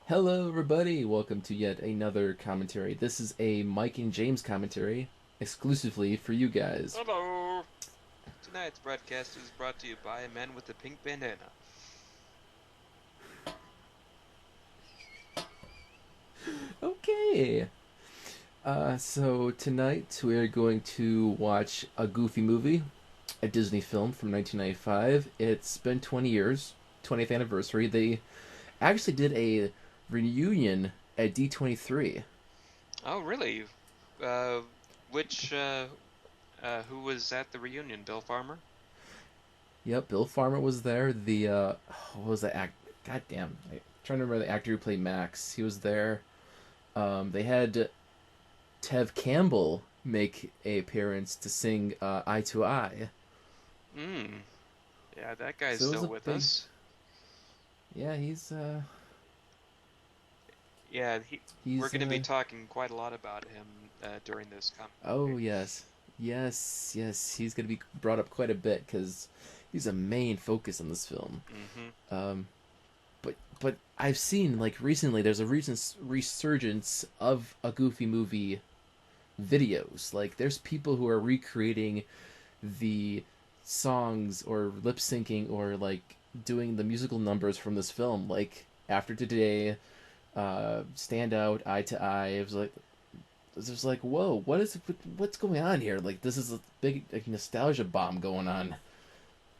Hello, everybody. Welcome to yet another commentary. This is a Mike and James commentary exclusively for you guys. Hello! Tonight's broadcast is brought to you by a man with a pink bandana. Okay. So tonight we are going to watch a Goofy movie, a Disney film from 1995. It's been 20 years, 20th anniversary. They actually did a reunion at D23. Oh, really? Uh, which, who was at the reunion? Bill Farmer? Yep, Bill Farmer was there. What was that act? God damn, I'm trying to remember the actor who played Max. He was there. They had Tev Campbell make a appearance to sing "Eye to Eye." Hmm. Yeah, that guy's So it was still a with big, us. yeah. Yeah, we're He's going to be talking quite a lot about him during this oh commentary. yes, yes. He's gonna be brought up quite a bit because he's a main focus in this film. Mm-hmm. Um, but I've seen like recently there's a recent resurgence of a Goofy movie videos. Like there's people who are recreating the songs or lip syncing or like doing the musical numbers from this film. Like After Today, Stand Out, Eye to Eye. It was like whoa, what's going on here? Like this is a big like, nostalgia bomb going on.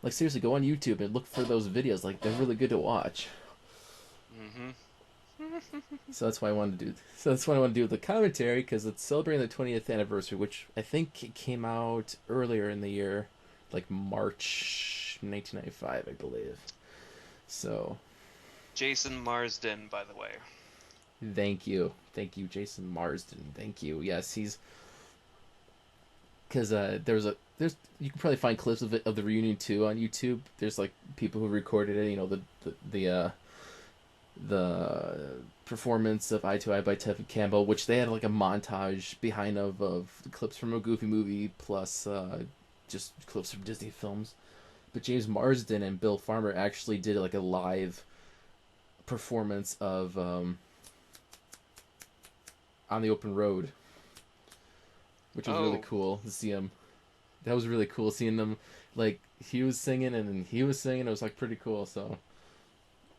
Like seriously, go on YouTube and look for those videos. Like they're really good to watch. Mm-hmm. So that's why I wanted to do. So that's why I want to do the commentary because it's celebrating the 20th anniversary, which I think it came out earlier in the year, like March 1995, I believe. So Jason Marsden, by the way. thank you, Jason Marsden. Thank you. Yes, he's because there's you can probably find clips of it of the reunion too on YouTube. There's like people who recorded it. You know the performance of Eye to Eye by Tevin Campbell, which they had like a montage behind of clips from a Goofy movie plus just clips from Disney films. But James Marsden and Bill Farmer actually did like a live performance of On the Open Road, which was really Oh, cool to see him. That was really cool seeing them like he was singing and then he was singing. It was like pretty cool. So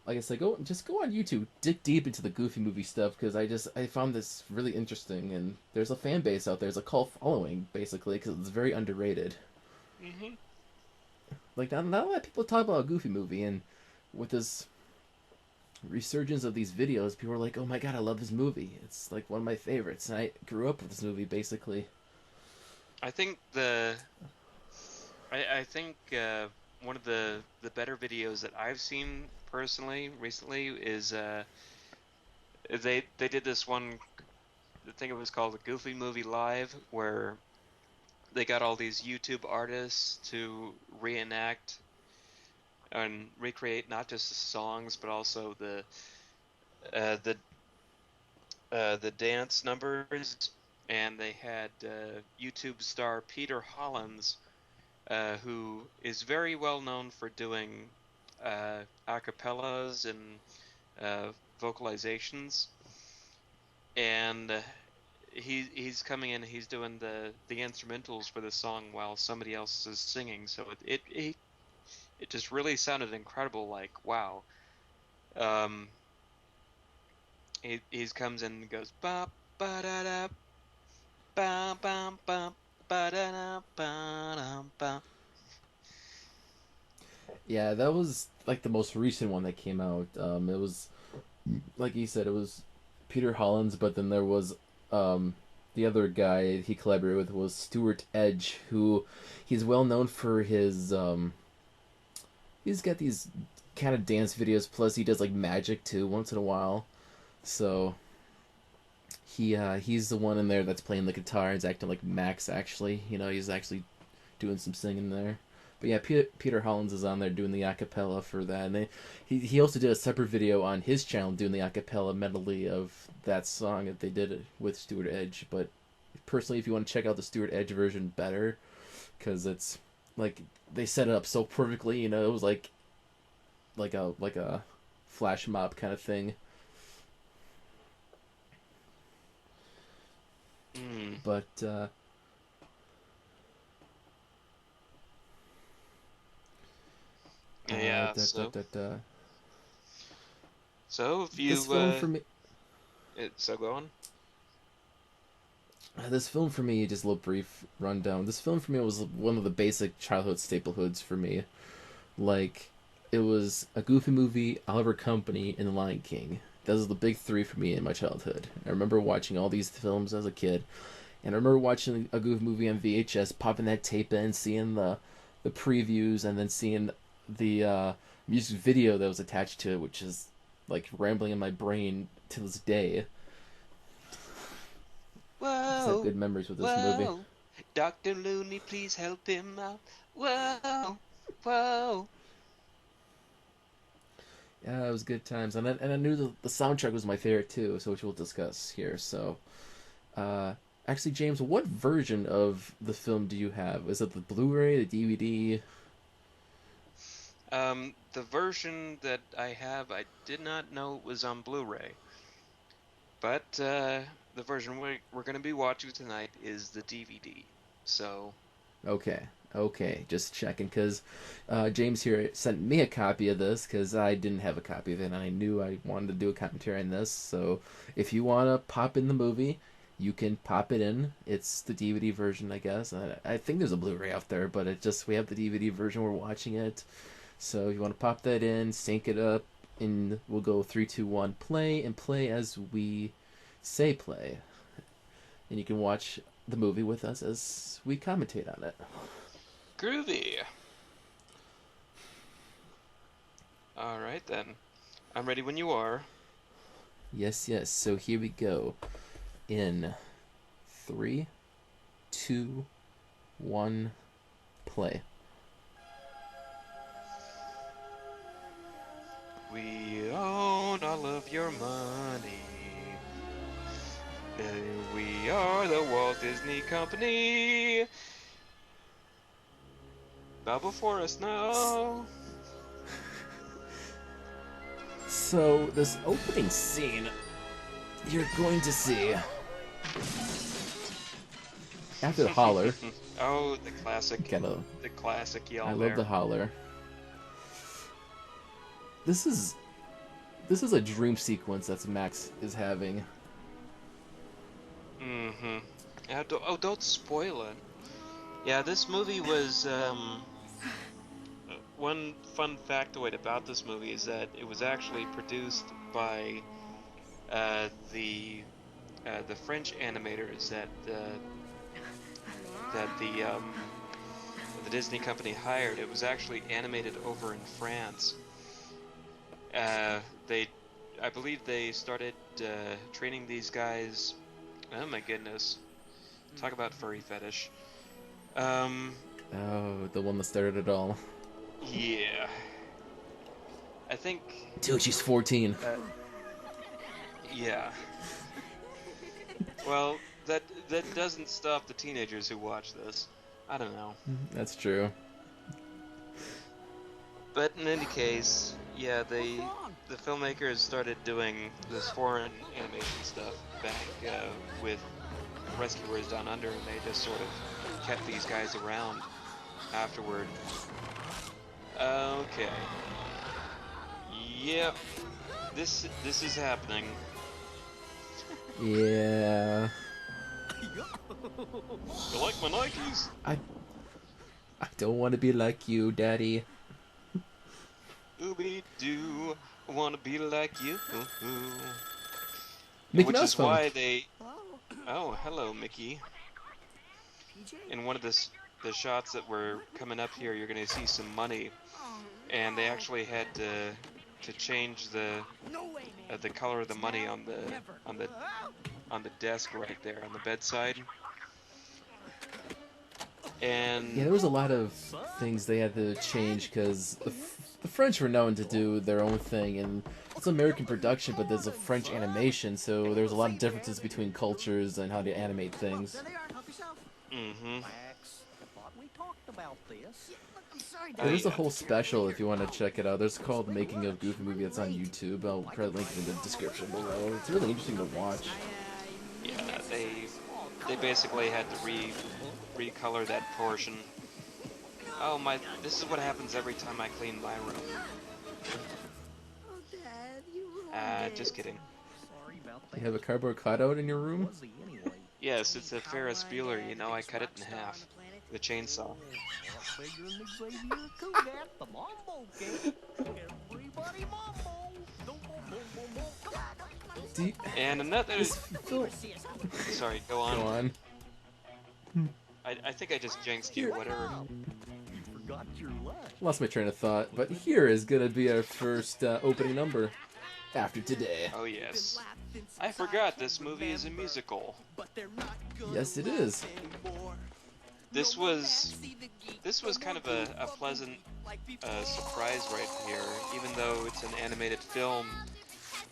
like I said, go on YouTube, dig deep into the Goofy movie stuff because I found this really interesting and there's a fan base out there. There's a cult following basically because it's very underrated. mm-hmm. Like not a lot of people talk about a Goofy movie, and with this resurgence of these videos, people are like, "Oh my god, I love this movie! It's like one of my favorites." And I grew up with this movie basically. I think I think one of the better videos that I've seen personally recently is they did this one. I think it was called the Goofy Movie Live, where they got all these YouTube artists to reenact and recreate not just the songs but also the uh, the the dance numbers. And they had YouTube star Peter Hollins, who is very well known for doing acapellas and uh, vocalizations, and he's coming in. He's doing the instrumentals for the song while somebody else is singing. So it just really sounded incredible. Like wow. Um, he comes in and goes ba ba da da ba ba ba ba da da ba da ba. Yeah, that was like the most recent one that came out. It was like you said, it was Peter Hollins, but then there was the other guy he collaborated with was Stuart Edge, who he's well known for his he's got these kind of dance videos. Plus, he does like magic too once in a while. So he's the one in there that's playing the guitar. He's acting like Max. Actually, he's actually doing some singing there. But yeah, Peter Hollins is on there doing the acapella for that, and he also did a separate video on his channel doing the acapella medley of that song that they did with Stuart Edge. But personally, if you want to check out the Stuart Edge version better, because it's like they set it up so perfectly, it was like a flash mob kind of thing. But Yeah. da, da, So da, da. so if This you film for me, so go on. this film for me, just a little brief rundown. This film for me was one of the basic childhood staplehoods for me. Like, it was a Goofy movie, Oliver Company, and The Lion King. Those are the big three for me in my childhood. I remember watching all these films as a kid, and I remember watching a Goofy movie on VHS, popping that tape in, seeing the previews, and then seeing the music video that was attached to it, which is like rambling in my brain to this day. I just have Whoa, good memories with this movie. whoa, Dr. Looney, please help him out. Whoa, whoa. Yeah, it was good times, and I knew the soundtrack was my favorite too, so which we'll discuss here. So, uh, actually, James, what version of the film do you have? Is it the Blu-ray, the DVD? The version that I have, I did not know it was on Blu-ray, but the version we're going to be watching tonight is the DVD. So, Okay, okay, just checking because James here sent me a copy of this because I didn't have a copy of it, and I knew I wanted to do a commentary on this. So, if you want to pop in the movie, you can pop it in. It's the DVD version, I guess. I think there's a Blu-ray out there, but it just we have the DVD version. We're watching it. So if you want to pop that in, sync it up, and we'll go 3, 2, 1, play, and play as we say play. And you can watch the movie with us as we commentate on it. groovy. All right then. I'm ready when you are. Yes, yes. So here we go. In 3, 2, 1, play. We own all of your money. We are the Walt Disney Company. Bow before us now. So this opening scene, you're going to see after the holler. Oh, the classic, Gotta, the classic I yell love the there. holler. This is a dream sequence that Max is having. Mm-hmm. Yeah, don't spoil it. Yeah, this movie was, one fun factoid about this movie is that it was actually produced by, uh, the, the French animators that the Disney company hired. It was actually animated over in France. Uh, they, I believe they started, training these guys. Oh my goodness. Talk about furry fetish. Um, Oh, the one that started it all. yeah. I think, Dude, she's 14. uh, yeah. Well, that doesn't stop the teenagers who watch this. I don't know. That's true. But in any case, yeah, the filmmakers started doing this foreign animation stuff back with Rescuers Down Under, and they just sort of kept these guys around afterward. Okay. Yep. This is happening. Yeah. You like my Nikes? I I don't want to be like you, Daddy. Ooby doo, I wanna be like you. Mickey Which Mouse is phone. why they. Oh, hello, Mickey. In one of the shots that were coming up here, you're gonna see some money, and they actually had to change the color of the money on the on the desk right there on the bedside. Yeah, And there was a lot of things they had to change because the French were known to do their own thing, and it's American production, but there's a French animation, so there's a lot of differences between cultures and how to animate things. mm-hmm. Oh There's a yeah. whole special if you want to check it out. There's called Making of Goofy Movie that's on YouTube. I'll try to link it in the description below. It's really interesting to watch. Yeah, they basically had to recolor that portion. Oh my, this is what happens every time I clean my room. Oh, Dad, you ruined Just it. kidding. Sorry about You have a cardboard cutout in your room? Yes, it's a Ferris Bueller, you know, I cut it in half with a chainsaw. Do you, And another... this film... Sorry, go Go on. on. I think I just jinxed you, Here. whatever. Lost my train of thought, but here is gonna be our first opening number after today. Oh yes. I forgot this movie is a musical. Yes, it is. This was kind of a pleasant surprise right here. Even though it's an animated film,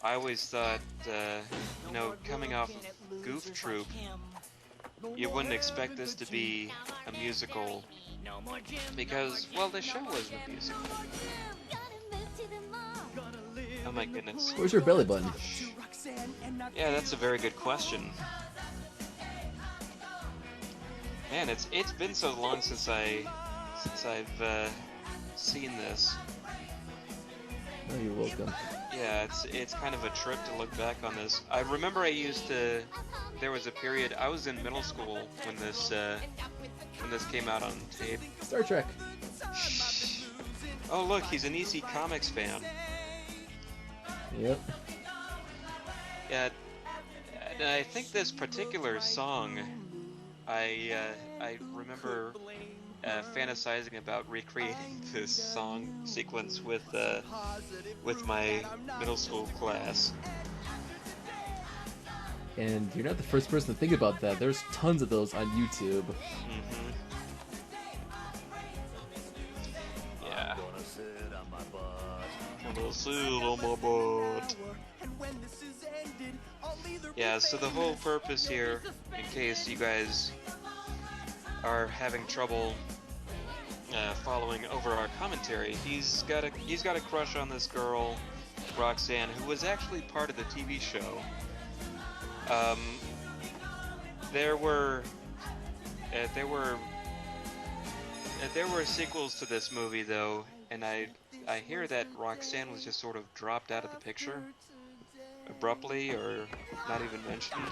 I always thought, you know, coming off of Goof Troop, you wouldn't expect this to be a musical because, well, the show wasn't a musical. Oh my goodness. Where's your belly button? Yeah, that's a very good question. Man, it's been so long since I've seen this. Oh, you're welcome. Yeah, it's kind of a trip to look back on this. I remember there was a period I was in middle school when this came out on tape. Star Trek. Oh look, he's an EC Comics fan. Yep. Yeah, and I think this particular song, I remember fantasizing about recreating this song sequence with my middle school class. And you're not the first person to think about that. There's tons of those on YouTube. Mm-hmm. Yeah. Gonna sit on my butt. Yeah, so the whole purpose here, in case you guys are having trouble following over our commentary, he's got a crush on this girl, Roxanne, who was actually part of the TV show. There were sequels to this movie though, and I hear that Roxanne was just sort of dropped out of the picture abruptly, or not even mentioned.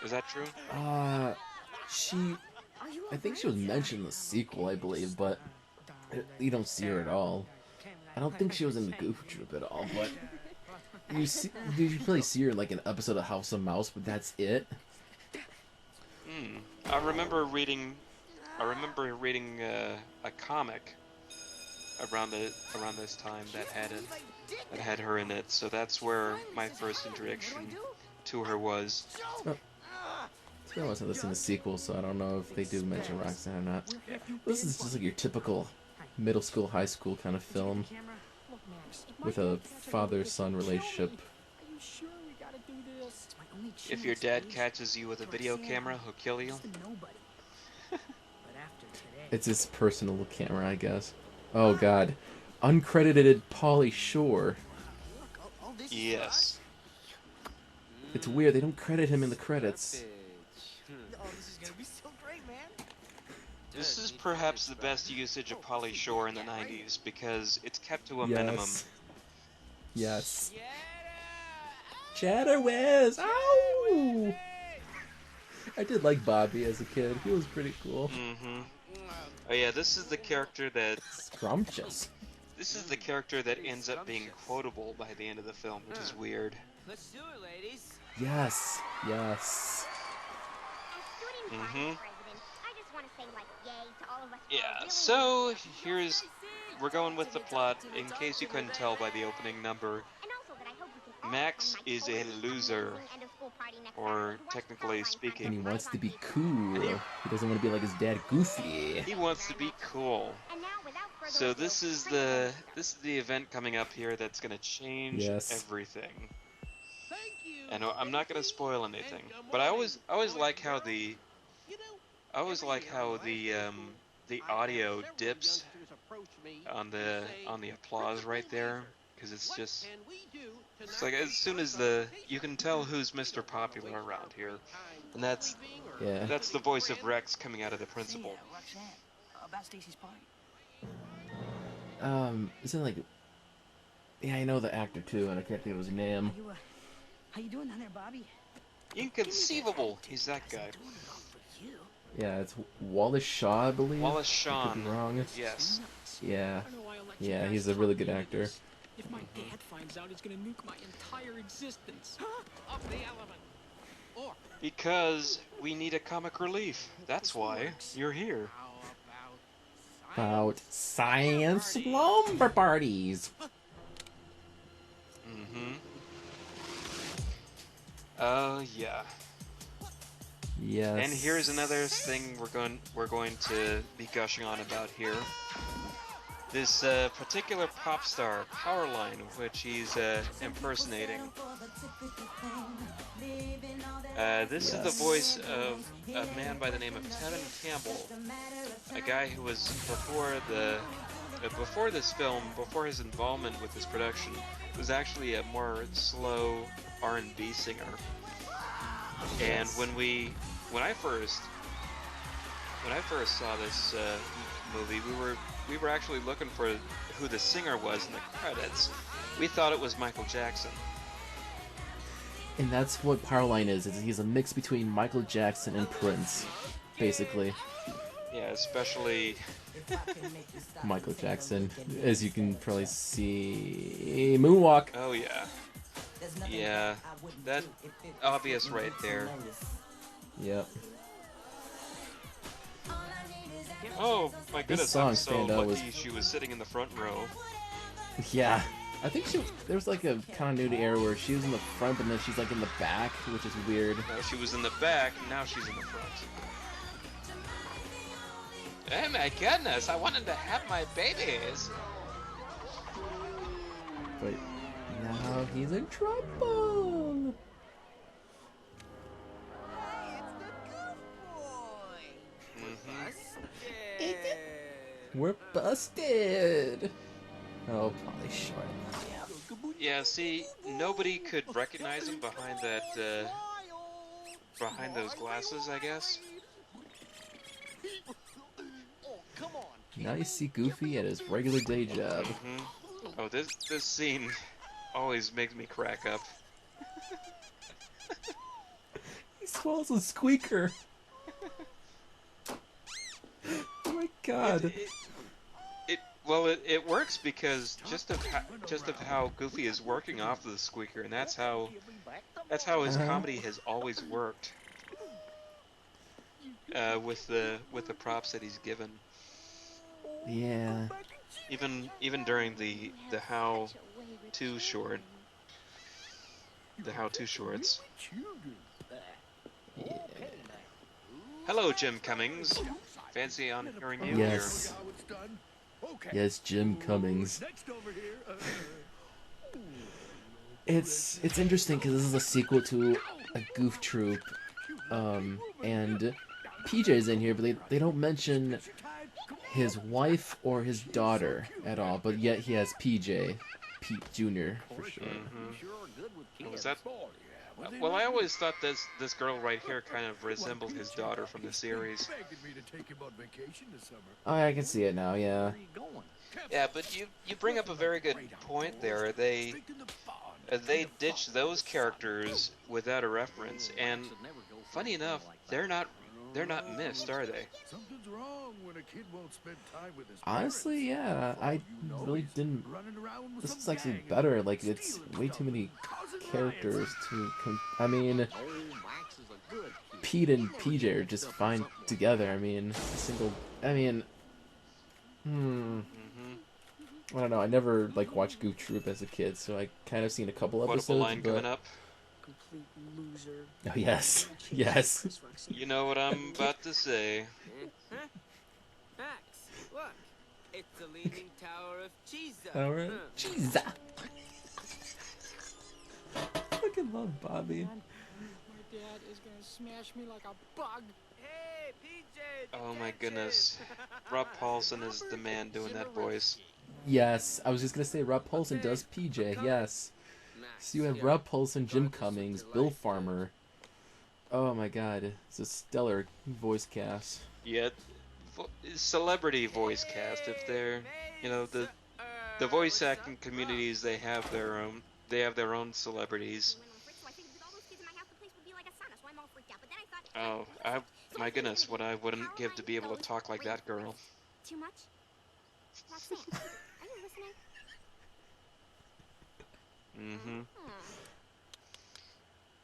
Is that true? I think she was mentioned in the sequel, I believe, but you don't see her at all. I don't think she was in the Goof Troop at all, but you really see her in like an episode of House of Mouse, but that's it. I remember reading a comic around this time that had her in it, so that's where my first introduction to her was. Oh. I wasn't listening to the sequel, so I don't know if they do mention Roxanne or not. This is just like your typical middle school, high school kind of film with a father-son relationship. If your dad catches you with a video camera, he'll kill you. It's his personal camera, I guess. Oh god. Uncredited Pauly Shore. Yes. It's weird, they don't credit him in the credits. This is perhaps the best usage of Pauly Shore in the 90s because it's kept to a minimum. Yes. Chatterwiz! Ow! I did like Bobby as a kid. He was pretty cool. Mm-hmm. Oh yeah, this is the character that... Scrumptious. This is the character that ends up being quotable by the end of the film, which is weird. Let's do it, ladies. Yes. Yes. Mm-hmm. Yeah, so we're going with the plot. In case you couldn't tell by the opening number, Max is a loser, or technically speaking. And he wants to be cool. He doesn't want to be like his dad, Goofy. He wants to be cool. So this is the event coming up here that's going to change everything. And I'm not going to spoil anything, but I always like how the audio dips on the applause right there, because it's like as soon as you can tell who's Mr. Popular around here, and that's Yeah. the voice of Rex coming out of the principal. Roxanne, about Stacy's party. Isn't it like, yeah, I know the actor too, and I can't think of his name. How you doing down there, Bobby? Inconceivable, he's that guy. Yeah, it's Wallace Shaw, I believe. Wallace I Shawn. could be wrong. Yes. Yeah. Yeah, he's a really good actor. If my dad finds out, he's gonna nuke my entire existence. Up the element. Or Because we need a comic relief. That's why you're here. how About science slumber parties. Yeah. Yes. And here's another thing we're going to be gushing on about here. This particular pop star, Powerline, which he's impersonating. This is the voice of a man by the name of Tevin Campbell, a guy who was before this film, before his involvement with this production, was actually a more slow R&B singer. And when I first saw this movie, we were actually looking for who the singer was in the credits. We thought it was Michael Jackson. And that's what Powerline is he's a mix between Michael Jackson and Prince, basically. Yeah, especially Michael Jackson, as you can probably see. Moonwalk. Oh yeah. Yeah, that obvious right there. Yep. Oh my goodness, song I'm so standout lucky was- she was sitting in the front row. Yeah. I think there was like a continuity error where she was in the front, but then she's like in the back, which is weird. No, she was in the back, now she's in the front. Oh my goodness, I wanted to have my babies. But now he's in trouble. We're busted. Oh, Polly Short. Yeah, see, nobody could recognize him behind that, behind those glasses, I guess. Now you see Goofy at his regular day job. Oh, this scene always makes me crack up. He swallows a squeaker. Oh my god. It works because just of how Goofy is working off of the squeaker, and that's how his comedy has always worked. With the props that he's given. Yeah. Even during the How Too short. The How Too shorts. Yeah. Hello, Jim Cummings. Fancy on hearing you Yes. Yes, Jim Cummings. It's interesting because this is a sequel to a Goof Troop, and PJ's in here, but they don't mention his wife or his daughter at all. But yet he has PJ, Pete Jr. for sure. Was that? Well, I always thought this girl right here kind of resembled his daughter from the series. Oh, I can see it now. Yeah. Yeah, but you bring up a very good point there. They ditch those characters without a reference, and funny enough, they're not missed, are they? Honestly, yeah, I really didn't. This is actually better. Like, it's way too many characters to. I mean, Pete and PJ are just fine together. I mean, I don't know. I never watched Goof Troop as a kid, so I kind of seen a couple episodes. Quotable line but... coming up. Complete loser. Oh yes, yes. You know what I'm about to say. Max, look. It's the Leaning Tower of Cheesa. All right, Jesus. I fucking love Bobby. my dad is gonna smash me like a bug. Hey, PJ. Oh my goodness. Rob Paulson is the man doing that voice. Yes, I was just gonna say Rob Paulsen Okay, does I'm PJ. coming. Yes. Max, So you have here. Rob Paulsen, Jim Regardless of Cummings, your Bill life, Farmer. Oh my God, it's a stellar voice cast. Yet, celebrity voice cast. If Hey, they're, you know, mates. the voice What's up? acting communities, they have their own. They have their own celebrities. Went on a fridge, so I figured with all those kids in my house, the place would be like a sauna. So I'm all freaked out. But then I thought, hey, Oh, wait a sec. So my who's it goodness, gonna what be? I wouldn't give to Caroline be able to goes talk like great that girl. first. Too much? Roxanne, are you listening? Mm-hmm. Hmm.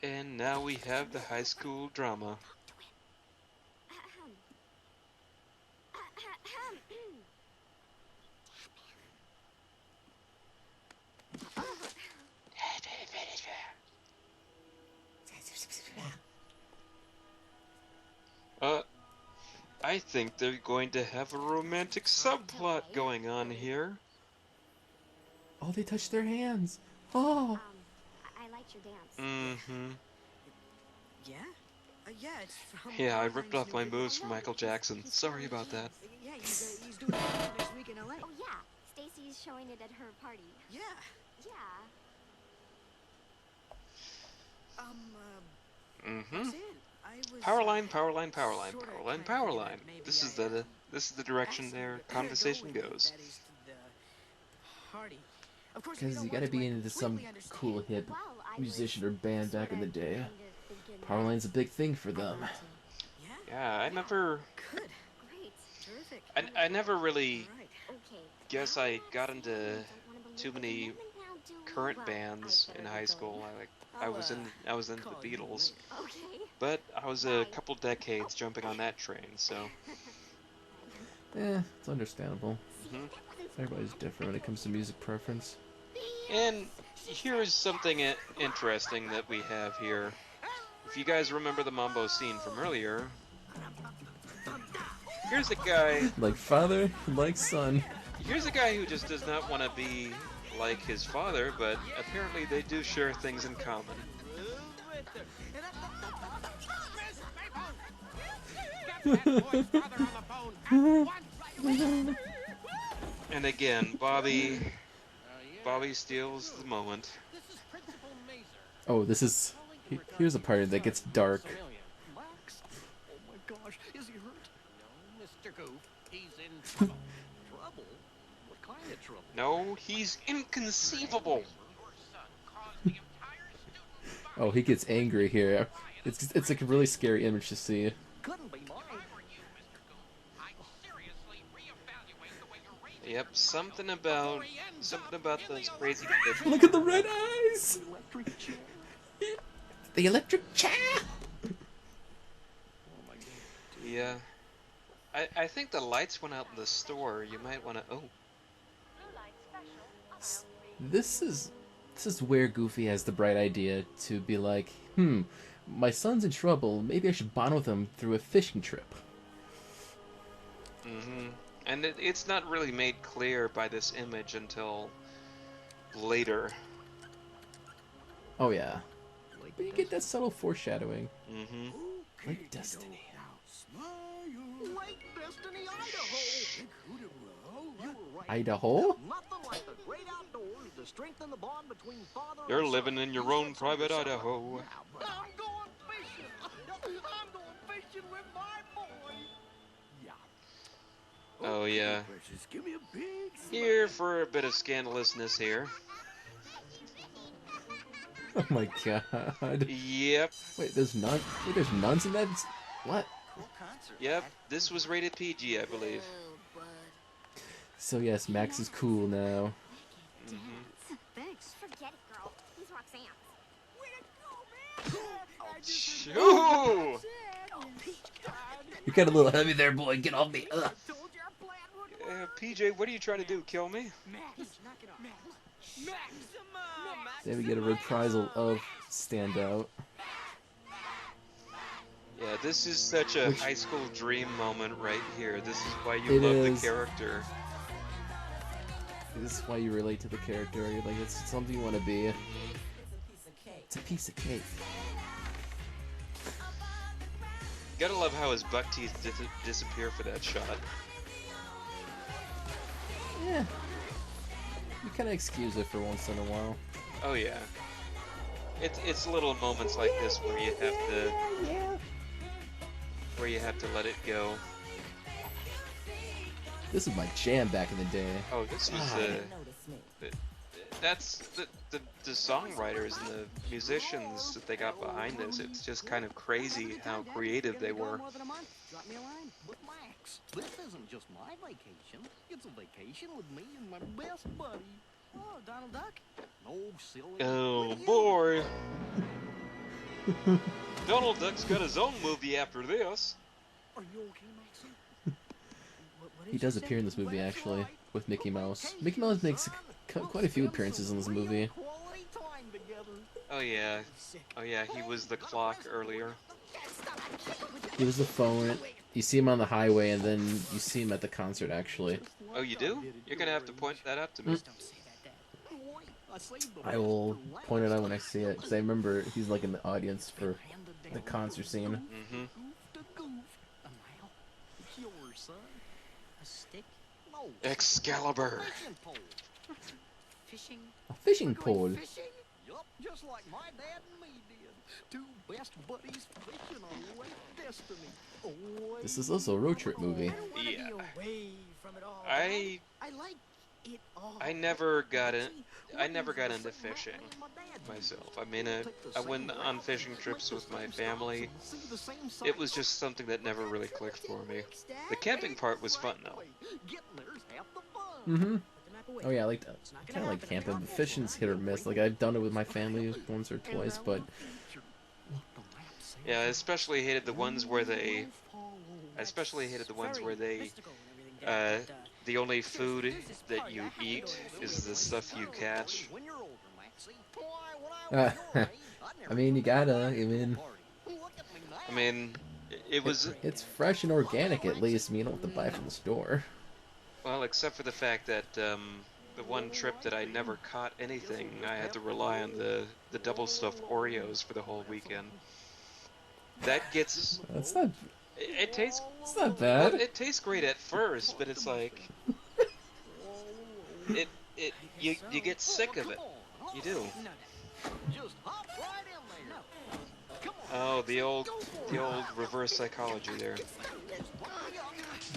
And now we have the high school drama. Talk to him. Ahem. Ahem. Uh, I think they're going to have a romantic subplot going on here. Oh, they touched their hands. Oh. I liked your dance. Mm-hmm. Yeah? Yeah, it's from Yeah, I Caroline's ripped off new my video. moves from Michael Jackson. Sorry about that. Yeah, he's doing it next week in LA. Oh yeah, Stacy's showing it at her party. Yeah. Yeah. Mm-hmm. Roxanne, I was, Powerline, powerline, powerline, sorta powerline, kinda powerline. thinking that maybe This is I, the direction asked you their to conversation go with me, goes. that is, to the party. Of course, if Because don't you want gotta to, be I into some completely understand. cool hip Well, I musician or was band back in the sorta day. kind of thinking Powerline's a big thing for I'd them. love to. Yeah? Yeah, I never, Good. Great. Terrific. I never really All right. Okay. guess Now, I got Roxanne, into don't wanna believe too it, many but now do we? current Well, bands I'd in better high be school. going. I I'll, was into call the you Beatles, later. Okay. but I was a Bye. couple decades jumping on that train. So, It's understandable. hmm Everybody's different when it comes to music preference. and here's something interesting that we have here. If you guys remember the Mambo scene from earlier, here's a guy. Like father, like son. Here's a guy who just does not want to be like his father, but apparently they do share things in common. Get that boy's father on the phone at once. And again, Bobby steals the moment. This is Principal Mazer. Oh, this is. Here's a part that gets dark. Max? Oh my gosh, is he hurt? No, Mr. Goof. He's in trouble. Trouble? What kind of trouble? No, he's inconceivable. Your son caused the entire student body Oh, he gets angry here. It's like a really scary image to see. couldn't be mine. If I were you, Mr. Goof, I'd seriously reevaluate the way you're raising Yep, something about those crazy kids. Look at the red eyes! electric chair. The electric chair! Yeah. I think the lights went out in the store. You might want to. Oh, This is where Goofy has the bright idea to be like, my son's in trouble. Maybe I should bond with him through a fishing trip. mm-hmm. And it's not really made clear by this image until later. Oh yeah, but you get that subtle foreshadowing, Mm-hmm. like destiny. Lake Destiny, Idaho. You were right. Idaho? Nothing like the great outdoors to strengthen the bond between father You're and son. living in your own private Idaho. Yeah, but I'm going fishing. I'm going fishing with my boy. Yeah. Oh yeah. Precious, give me a big Here for a bit of scandalousness here. Oh my god. Yep. Wait, there's nuns in that? What? Yep. This was rated PG, I believe. Oh, bud. So yes, Max is cool now. Mm-hmm. Thanks. Forget it, girl. He's Roxanne. Way to go, man! Shoo! You got a little heavy there, boy. Get off me. Ugh. told you our plan would PJ, what are you trying to do? Kill me? Then we get a reprisal of Standout. Yeah, this is such a high school dream moment right here. This is why you It love is. the character. This is why you relate to the character. You're like, it's something you want to be. It's a piece of cake. Gotta love how his buck teeth disappear for that shot. Yeah. You kind of excuse it for once in a while. Oh yeah. It's little moments like this where you have to let it go. This is my jam back in the day. Oh, this was the that's the songwriters and the musicians that they got behind this. It's just kind of crazy how creative they were. Drop me a line. But Max, this isn't just my vacation. It's a vacation with me and my best buddy. Oh, Donald Duck? No, silly. Oh boy. Donald Duck's got his own movie after this. Are you okay, Maxie? What He did does you say? appear in this movie, actually, with Mickey Mouse. Mickey Mouse makes quite a few appearances in this movie. Quality time together. Oh yeah. Sick. Oh yeah, he was the clock earlier. He was the phone. You see him on the highway, and then you see him at the concert, actually. Oh, you do? You're gonna have to point that out to me. Don't say that, Dad. Boy, I saved the I best will for last. point it out when I see it, because I remember he's like in the audience for the concert scene. Mm-hmm. Goof to goof. And now, it's yours, son. A stick? No. Excalibur. Fishing pole. Fishing? A fishing We're going pole. Fishing? Yup, just like my dad and me did. Two best buddies fishing on Lake Destiny. Away This is also a road trip movie. I don't want to Yeah. be away from it all. I I like it all. I never got it. See, I never got Williams into was the same fishing way my dad did. myself. I mean, Took the I went same on route, fishing trips went with the my same family. stops and see the same It was sights. just something that never really clicked for me. The camping part was fun though. Getting there's half the fun. Mm-hmm. Put the map away. Oh yeah, I like that. It's not gonna Kind of like happen. camping, but fishing's hit or miss. Like I've done it with my family once or twice, but Yeah, I especially hated the ones where they. I especially hated the ones where they. The only food that you eat is the stuff you catch. When you're older, Maxie. Why, when I was your age, I'd I mean, you never gotta. I been to a mean, party. Look at me now. I mean, it was. it's fresh and organic at least. I mean, you don't have to buy it from the store. Well, except for the fact that the one trip that I never caught anything, I had to rely on the double stuffed Oreos for the whole weekend. That gets That's not. it tastes It's not well, bad. it tastes great at first, but it's like it you get sick of it. You do. Just hop right in there. Come on. Oh, the old reverse psychology there.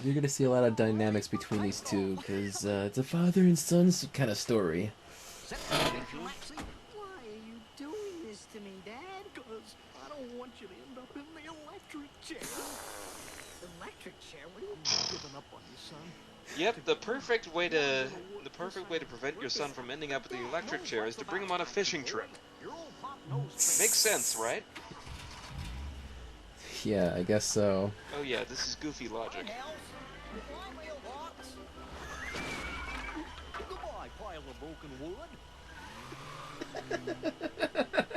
You're gonna see a lot of dynamics between these two, because it's a father and son kind of story. Sit down, Maxie. Why are you doing this to me, Dad? Because I don't want you to end up in the electric chair. Electric chair? What are you? Giving up on you, son. Yep, the perfect way to prevent your son from ending up at the electric chair is to bring him on a fishing trip. Your old pop knows Makes sense, right? Yeah, I guess so. Oh yeah, this is goofy logic. house. My mailbox. Goodbye, pile of broken wood.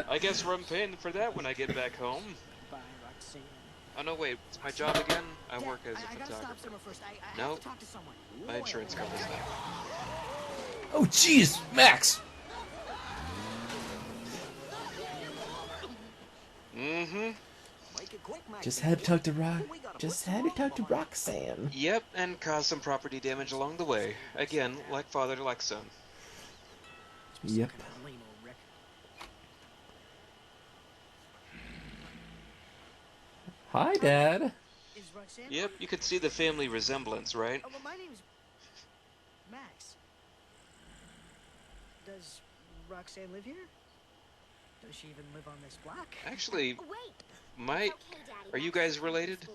I guess I'm paying for that when I get back home. Bye, Roxanne. Oh no, wait, it's my job again? I Dad, work as a I gotta stop photographer. somewhere first. I No. have to talk to someone. My insurance covers that. Oh, jeez, Max! Mm-hmm. Make it quick, Maxie. Just had to talk to Roxanne. Yep, and cause some property damage along the way. Again, like father, like son. Yep. Kind of lame old wreck. Hi, Dad. Is Roxanne? Yep, you could see the family resemblance, right? Oh, well, my name's Max. Does Roxanne live here? Does she even live on this block? Actually, Wait. my... It's okay, Daddy. Are you That's guys what related? school.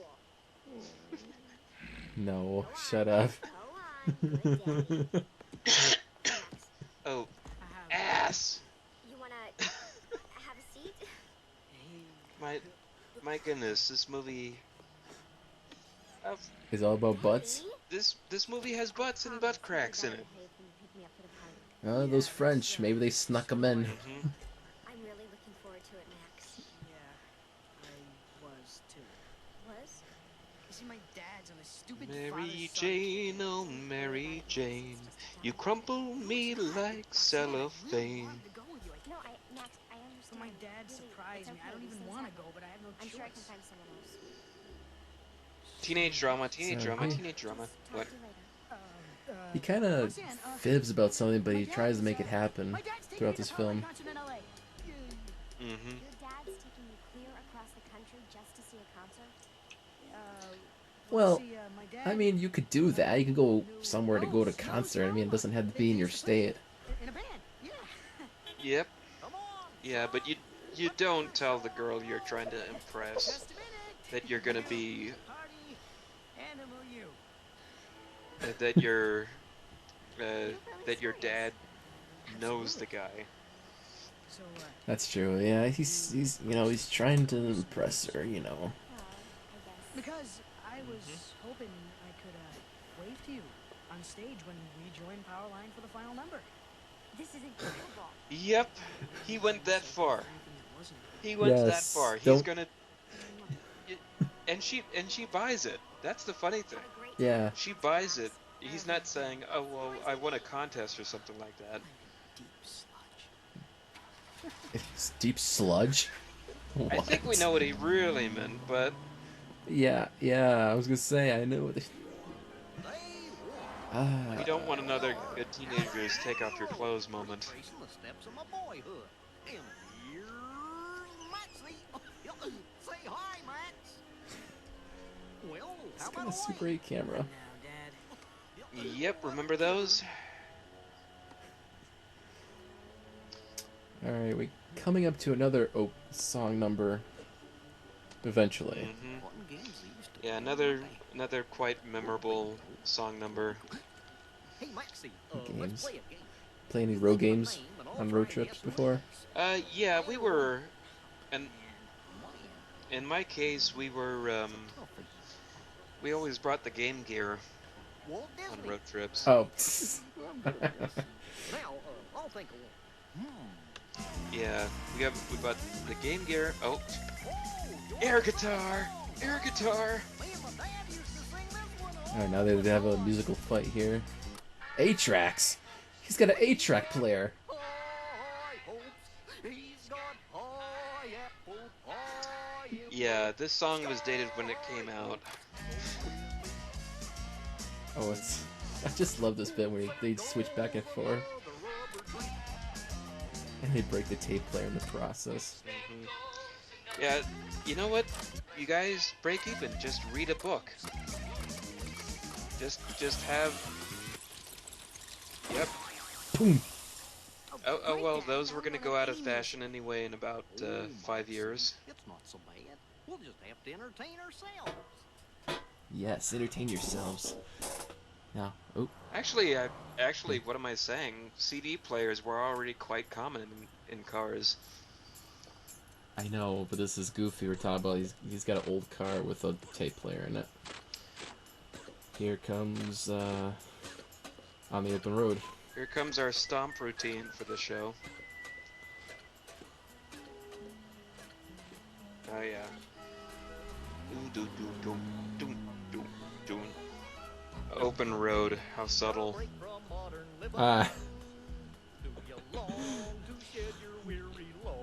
No, shut up. Go on. Good daddy. Max, Oh, I have. ass! you wanna have a seat? My goodness, this movie... It's all about butts. Really? This movie has butts and butt cracks in it. Oh, those French. Maybe they snuck them in. Mm-hmm. I'm really looking forward to it, Max. Yeah, I was too. Was? You see, my dad's on a stupid Mary father's son. Jane, oh Mary Jane, you crumple me like cellophane. Wanted to go with you. No, Max, I understand. So my dad Really, surprised it's me. I okay, don't these even things want to happen. go, but I have no I'm choice. sure I can find someone else. Teenage drama, teenage So, drama, hey. teenage drama. Talk What? to you later. He kind of fibs about something, but he tries to make it happen throughout this film. Mm-hmm. Your dad's taking you clear across the country just to see a concert? Well, I mean, you could do that. You could go somewhere to go to concert. I mean, it doesn't have to be in your state. In a band, yeah. Yep. Come on. Yeah, but you don't tell the girl you're trying to impress Just a minute. that you're gonna be Party animal you. that your that your dad knows the guy. So, That's true. Yeah, he's he's trying to impress her. You know. Well, I guess. because I was hoping I could wave to you on stage when we joined Powerline for the final number. This is incredible. Yep, he went that far. Anything that wasn't. He went that Yes, far. He's don't- gonna, and she buys it. That's the funny thing. What a great Yeah. She buys it. He's not saying, "Oh well, I won a contest or something like that." Deep sludge. It's deep sludge. I think we know what he really meant, but Yeah, I was gonna say I know what. we don't want another teenagers take off your clothes moment. Tracing the steps of my boyhood. And here's Maxie. Say hi, Max. Well, It's how got about a a Super wave? 8 camera. Now, Dad. Yep, remember those? All right, we coming up to another song number. Eventually. Hmm. What in games they used to Yeah, play. another quite memorable song number. Hey, Maxie, Games. let's play a game. Play any road games on road trips before? Yeah, we were, and in my case, we were, we always brought the Game Gear Walt on Disney. road trips. Oh. Now, I'll think of one. Yeah, we bought the Game Gear. Oh, Oh, air guitar, air guitar. me and my dad used to sing this one all All right, now they have a musical fight here. 8-tracks. He's got an 8-track player. high hopes. He's got high apple pie. Yeah, this song was dated when it came out. Oh, it's. I just love this bit where they switch back and forth, and they break the tape player in the process. Mhm. Yeah, you know what? You guys break even. Just read a book. Just have. Yep. Boom. Oh well, those were gonna go out of fashion anyway in about 5 years. It's not so bad. We'll just have to entertain ourselves. Yes, entertain yourselves. Now, oh, Actually, what am I saying? CD players were already quite common in cars. I know, but this is Goofy. We're talking about he's got an old car with a tape player in it. Here comes on the open road. Here comes our stomp routine for the show. Oh yeah. Doo, doo, doo, doo, doo, doo, doo. Open road, how subtle. Break from modern living. Ah, Do you long to shed your weary load?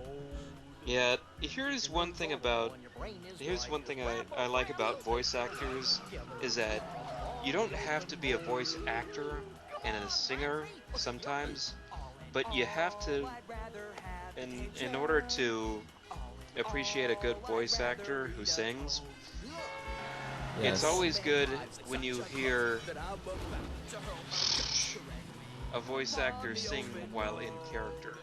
Yeah, here's one thing I like about voice actors is that you don't have to be a voice actor and a singer sometimes, but you have to, in order to appreciate a good voice actor who sings, yes. it's always good when you hear a voice actor sing while in character.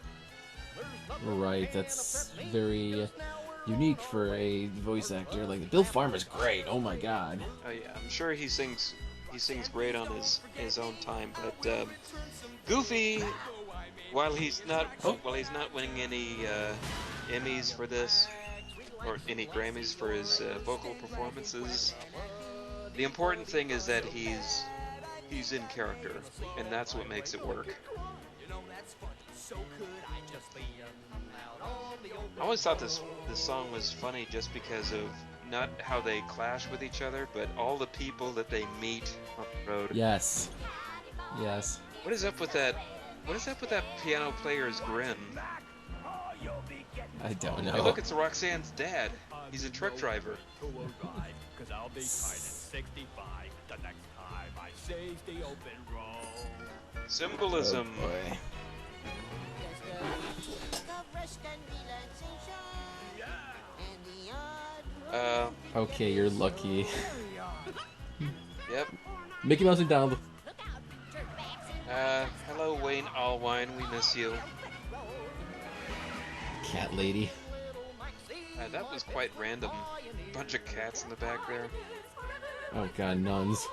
Right, that's very unique for a voice actor. Like Bill Farmer's great. Oh my god. Oh yeah, I'm sure he sings great on his own time, but Goofy, while he's not winning any Emmys for this or any Grammys for his vocal performances, the important thing is that he's in character, and that's what makes it work. I always thought this song was funny just because of not how they clash with each other, but all the people that they meet on the road. Yes. Yes. What is up with that? What is up with that piano player's grin? I don't Hey, know. look, it's Roxanne's dad. He's a truck driver. Cause I'll be kind at 65 the next time I says the open road. Symbolism. Oh boy. Okay, you're lucky. Yep. Mickey Mouse and Donald. Hello Wayne Allwine, we miss you. Cat lady. That was quite random. Bunch of cats in the back there. Oh god, nuns.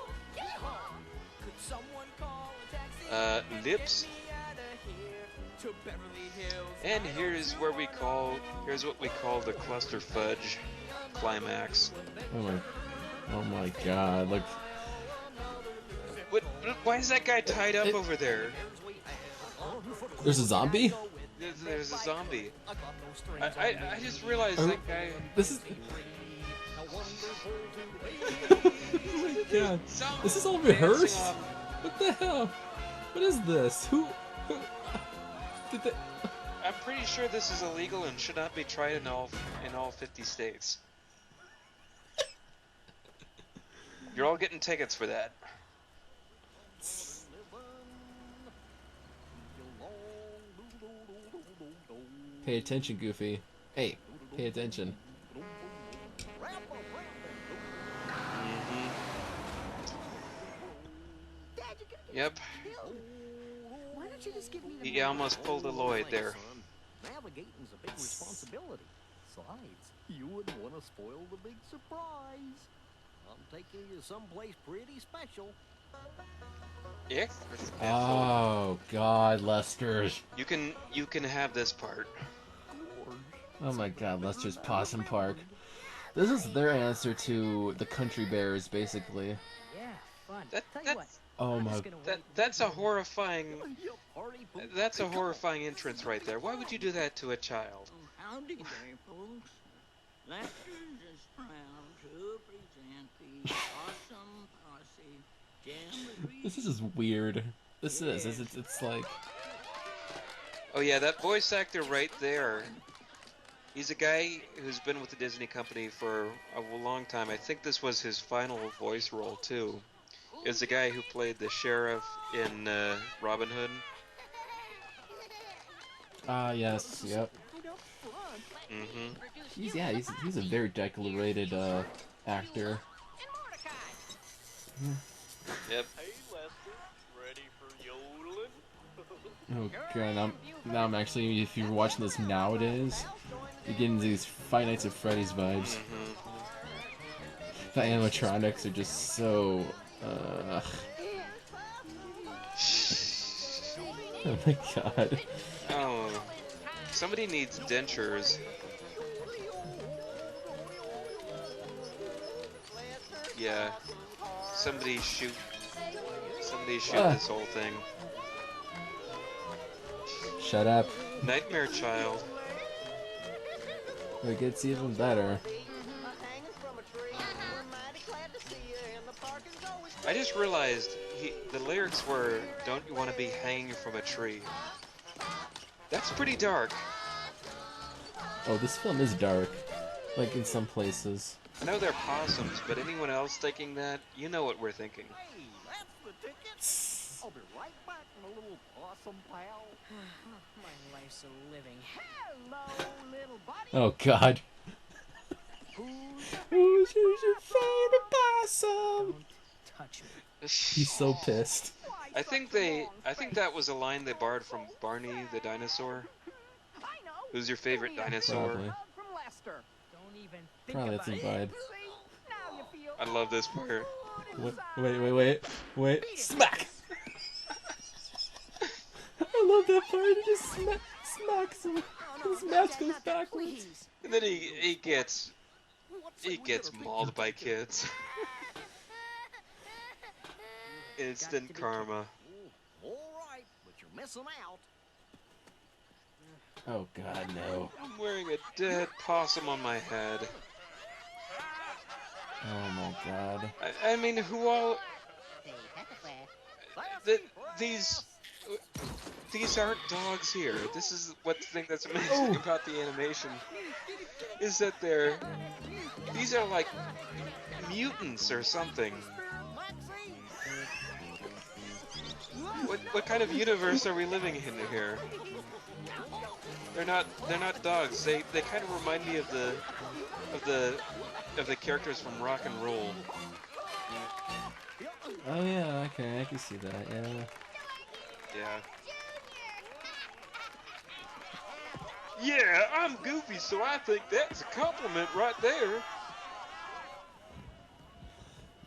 Lips. And here's what we call the cluster fudge climax. Oh my god, look. Why is that guy tied up over there? There's a zombie? There's a zombie. I just realized that guy. This is. Oh my god. This is all rehearsed? What the hell? What is this? Who did that? I'm pretty sure this is illegal and should not be tried in all 50 states. You're all getting tickets for that. Pay attention, Goofy. Hey, pay attention. Yep. Why don't you just give me the He almost pulled a Lloyd there. Navigating's a big responsibility. Besides, you wouldn't want to spoil the big surprise. I'm taking you someplace pretty special. Yeah. Oh god, Lester. You can have this part. Oh my god, Lester's Possum Park. This is their answer to the Country Bears, basically. Yeah, fun. That- Tell you that's- what, Oh I'm my. just gonna wait. That's a horrifying. That's a horrifying entrance right there. Why would you do that to a child? Howdy there, folks. Lester is proud to present the awesome posse jamboree. This is just weird. This is. It's like. Oh yeah, that voice actor right there. He's a guy who's been with the Disney company for a long time. I think this was his final voice role too. Is the guy who played the sheriff in Robin Hood. Ah, yes, yep. Mm-hmm. He's a very decorated actor. Yep. Hey, Lester, ready for yodeling? Oh god, now I'm actually, if you're watching this nowadays, you're getting these Five Nights at Freddy's vibes. The animatronics are just so. Oh my god. Oh, somebody needs dentures. Yeah. Somebody shoot this whole thing. Shut up. Nightmare Child. It gets even better. I just realized the lyrics were, "Don't you want to be hanging from a tree?" That's pretty dark. Oh, this film is dark. Like in some places. I know they're possums, but anyone else thinking that, you know what we're thinking. Hey, that's the ticket. I'll be right back, my little awesome pal. My life's a living. Hello, little buddy. Oh god. Who's your favorite possum? Don't touch me. He's so pissed. I think that was a line they borrowed from Barney the dinosaur. Who's your favorite dinosaur? Probably. From Lester. Don't even think Probably about that's a it. vibe. See, now you feel I love this part. Wait. Smack! I love that part. He just smacks him. His mask goes backwards. And then he gets mauled by kids. Instant karma. All right, but you're missing out. Oh god, no. I'm wearing a dead possum on my head. Oh my god. I mean, who all? These aren't dogs here. This is what the thing that's amazing about the animation is that these are like mutants or something. What kind of universe are we living in here? They're not dogs. They kind of remind me of of the the characters from Rock and Roll. Oh yeah, okay, I can see that. Yeah. Yeah. Yeah, I'm Goofy, so I think that's a compliment right there.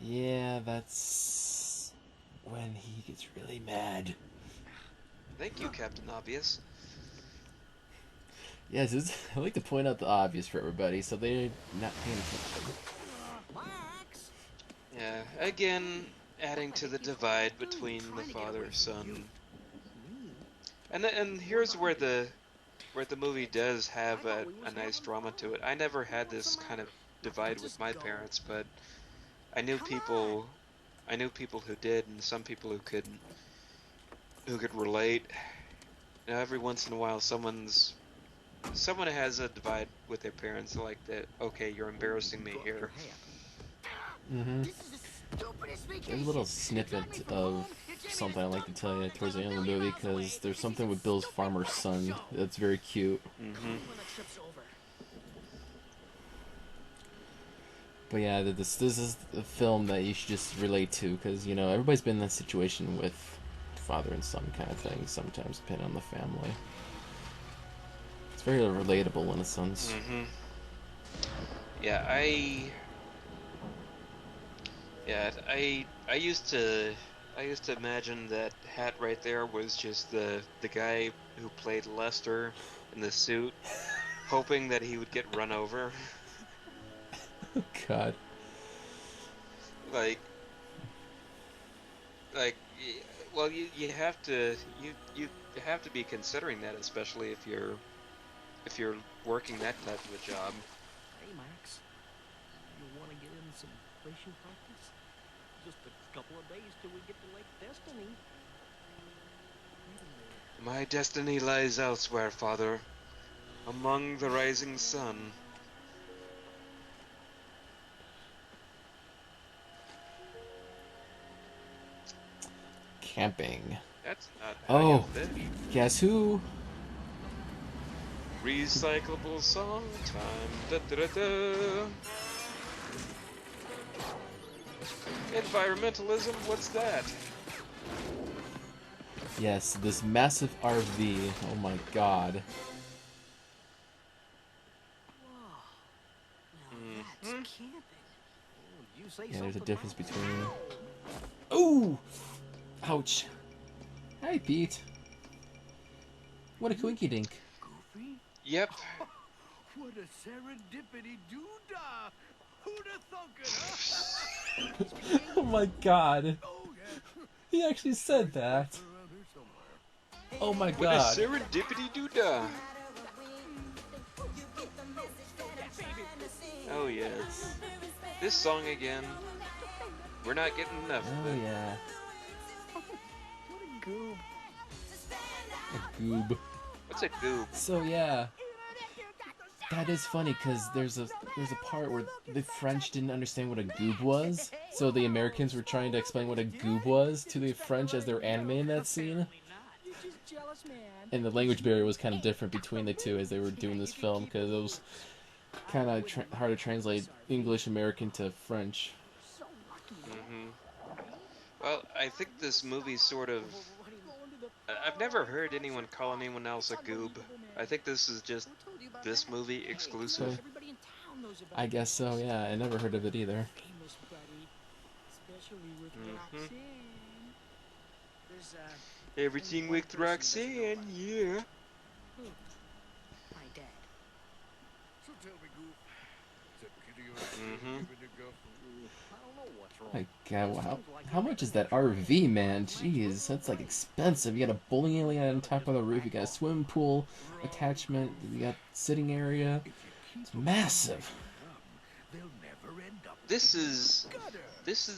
Yeah, that's when he gets really mad. Thank you, Captain Obvious. Yes, I like to point out the obvious for everybody, so they're not paying attention. Max! Yeah, again, adding to the divide between the father-son. And here's where the movie does have a nice drama to it. I never had this kind of divide with my parents, but I knew people who did, and some people who could relate. You know, every once in a while someone has a divide with their parents, like that. Okay, you're embarrassing me here. Mm-hmm. There's a little snippet of something I'd like to tell you towards the end of the movie, because there's something with Bill's farmer's son that's very cute. Mm-hmm. But yeah, this is a film that you should just relate to, because, you know, everybody's been in that situation with father and son kind of thing, sometimes depending on the family. It's very relatable in a sense. Mm-hmm. Yeah, I used to imagine that hat right there was just the guy who played Lester in the suit, hoping that he would get run over. God. Like, well, you have to you have to be considering that, especially if you're working that type of a job. Hey, Max. You want to get in some racing practice? Just a couple of days till we get to Lake Destiny. My destiny lies elsewhere, Father, among the rising sun. Camping. That's not how you fish. Guess who? Recyclable song time. Da, da, da, da. Environmentalism, what's that? Yes, this massive RV. Oh my god. Now that's camping. You say Yeah, there's a something, difference Max? between... Ooh! Ouch. Hi, Pete. What a coinky dink. Goofy? Yep. What a serendipity doodah! Who'da thunk it, huh? Oh my god. Oh, yeah. He actually said that. Around here somewhere. Oh my What a god. serendipity doodah. Oh yeah. This song again. We're not getting enough of Oh it. yeah. What a goob. A goob. What's a goob? So yeah. That is funny, because there's a part where the French didn't understand what a goob was, so the Americans were trying to explain what a goob was to the French as they were animating that scene. You're just jealous, man. And the language barrier was kind of different between the two as they were doing this film, because it was kind of hard to translate English American to French. Mm-hmm. Well, I think this movie sort of... I've never heard anyone call anyone else a goob. I think this is just this movie exclusive. Everybody in town knows about I guess so, yeah. I never heard of it either. famous, buddy. Especially with Mhm. Roxanne. There's, Everything with Roxanne, yeah. my dad. So tell me, Goof. Is that kitty over there Mhm. giving you guff? I don't know what's wrong. My god, how much is that RV, man? Jeez, that's like expensive. You got a bowling alley on top of the roof, you got a swimming pool attachment, you got sitting area. It's massive. They'll never end up This is gutter.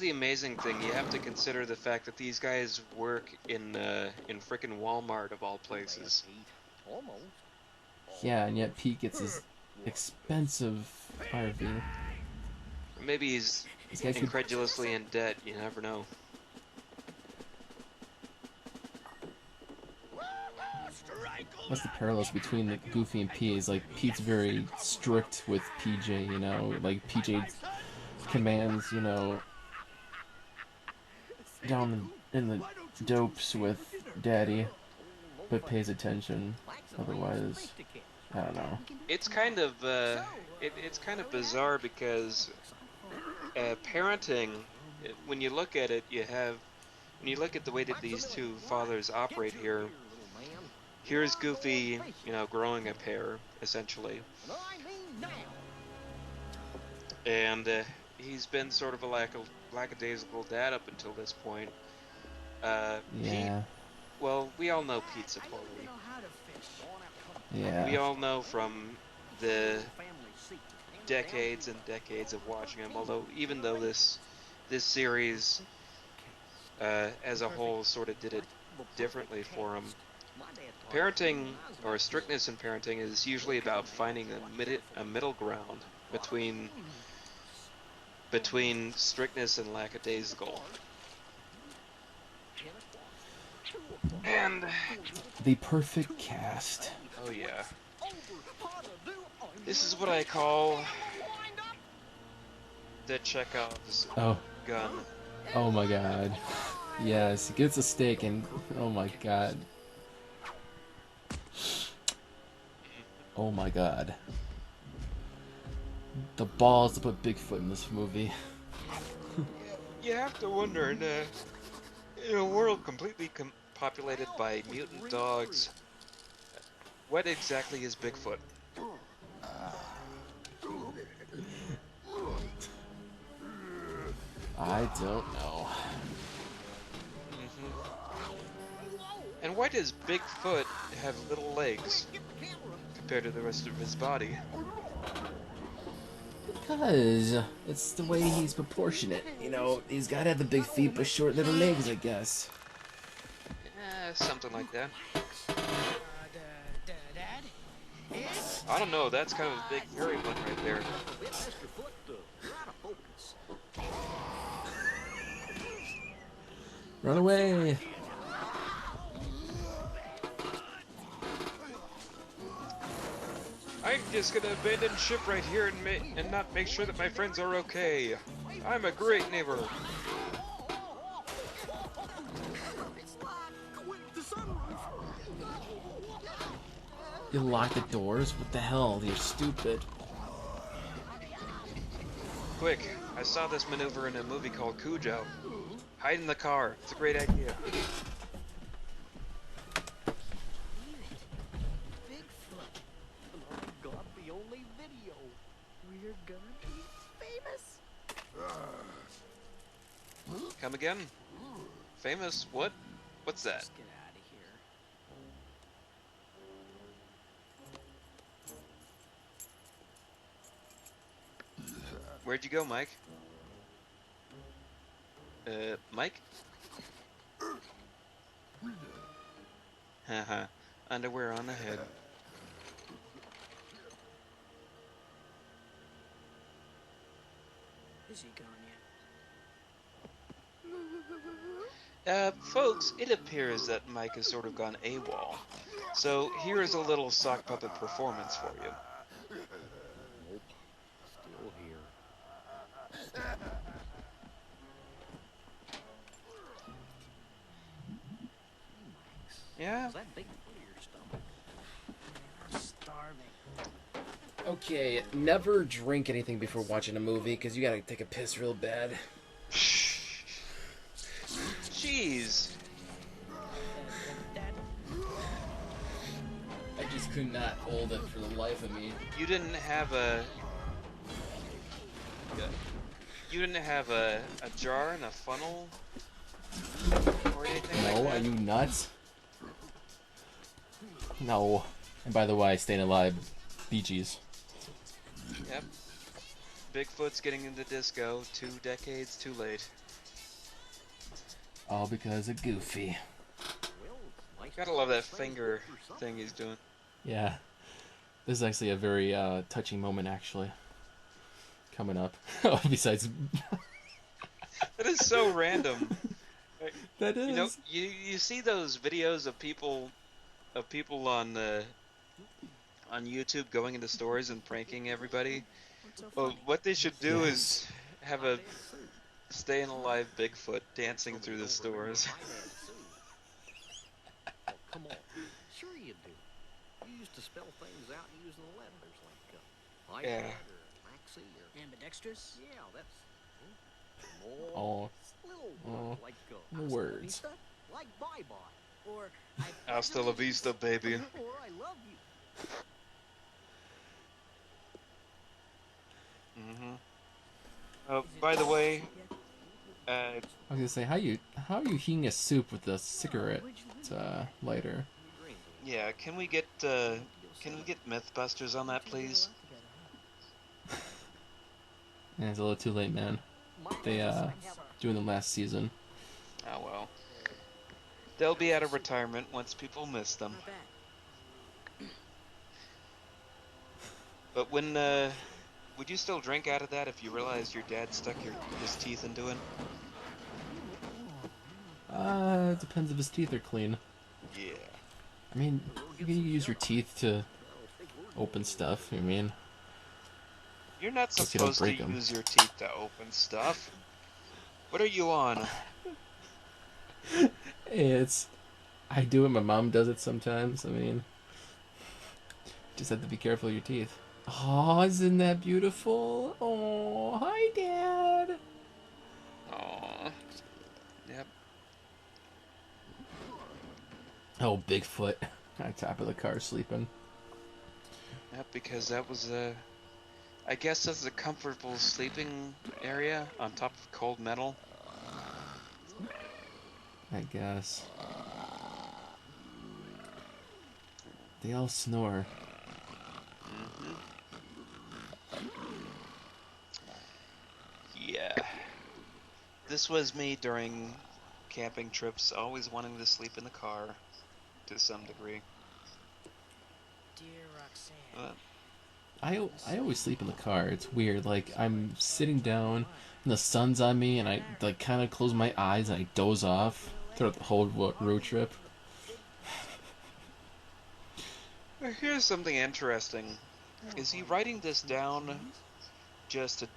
the amazing thing. You have to consider the fact that these guys work in frickin' Walmart of all places. Almost. Yeah, and yet Pete gets his expensive RV. Or maybe he's These guys could... incredulously in debt. You never know. what's the parallels between the Goofy and P is like Pete's very strict with PJ, you know, like PJ commands, you know, down in the dopes with Daddy, but pays attention. Otherwise, I don't know. It's kind of it's kind of bizarre because parenting, when you look at it, when you look at the way that these two fathers operate here. Here's Goofy, you know, growing a pair essentially, and he's been sort of a lackadaisical dad up until this point. Pete, Yeah, well, we all know Pete Sapoli. We yeah. all know from the decades and decades of watching him. Although, even though this series as a whole sort of did it differently for him, parenting or strictness in parenting is usually about finding a middle ground between strictness and lackadaisical. And The perfect cast. oh yeah, this is what I call the Chekhov's Oh, gun. oh my God. Yes, he gets a steak and oh my God. Oh my God. The balls to put Bigfoot in this movie. You have to wonder, in a world completely populated by mutant dogs, what exactly is Bigfoot? I don't know. And why does Bigfoot have little legs compared to the rest of his body? Because it's the way he's proportionate. You know, he's gotta have the big feet but short little legs, I guess. Something like that. Dad? Yes? I don't know, that's kind of a big hairy one right there. Run away! I'm just gonna abandon ship right here and not make sure that my friends are okay. I'm a great neighbor. You lock the doors? What the hell? You're stupid. Quick, I saw this maneuver in a movie called Cujo. Hide in the car. It's a great idea. Got the only video. We're gonna be famous. Come again? Famous? What? What's that? Let's get out of here. Where'd you go, Mike? Mike? Haha. Underwear on the head. Is he gone yet? Folks, it appears that Mike has sort of gone AWOL. So here is a little sock puppet performance for you. Still here. Yeah? Is that big foot of your stomach? I'm starving. Okay, never drink anything before watching a movie, because you gotta take a piss real bad. Jeez. Dad? I just could not hold it for the life of me. You didn't have a... You didn't have a jar and a funnel? Or anything like No, that? are you nuts? No. And by the way, staying alive, Bee Gees. Yep. Bigfoot's getting into disco 2 decades too late. All because of Goofy. Gotta love that finger thing he's doing. Yeah. This is actually a very touching moment, actually. Coming up. Besides... That is so random. That is. You know, you see those videos of people of people on YouTube going into stores and pranking everybody. What's so Well, funny? what they should do Yes. is have a staying alive Bigfoot dancing through the Don't remember stores. my Dad Sue. Oh, come on. Sure you do. You used to spell things out using the letters like Yeah. iPad or Maxi or... Ambidextrous? Yeah, that's... More... Oh, Little oh, words like... the hasta la words. vista, like bye-bye. Or I Hasta la vista, baby. Or I love you. Mm-hmm. By the way, I was gonna say, how are you heating a soup with a cigarette lighter? yeah, can we get Mythbusters on that, please? And it's a little too late, man. They doing them last season. Oh well. They'll be out of retirement once people miss them. Not bad. But when would you still drink out of that if you realized your dad stuck his teeth into it? It depends if his teeth are clean. Yeah. I mean, you can use your teeth to open stuff. I mean, You're not Plus you don't supposed to break 'em. use your teeth to open stuff. What are you on? I do it. My mom does it sometimes. I mean, just have to be careful of your teeth. Oh, isn't that beautiful? Oh, hi, Dad. Aww. Yep. Oh, Bigfoot on top of the car sleeping. Yep, because that was I guess that's a comfortable sleeping area on top of cold metal. I guess. They all snore. Mm-hmm. Yeah. This was me during camping trips, always wanting to sleep in the car to some degree. Dear Roxanne. I always sleep in the car. It's weird. Like, I'm sitting down and the sun's on me and I like kind of close my eyes and I doze off throughout the whole road trip. Here's something interesting. Is he writing this down just to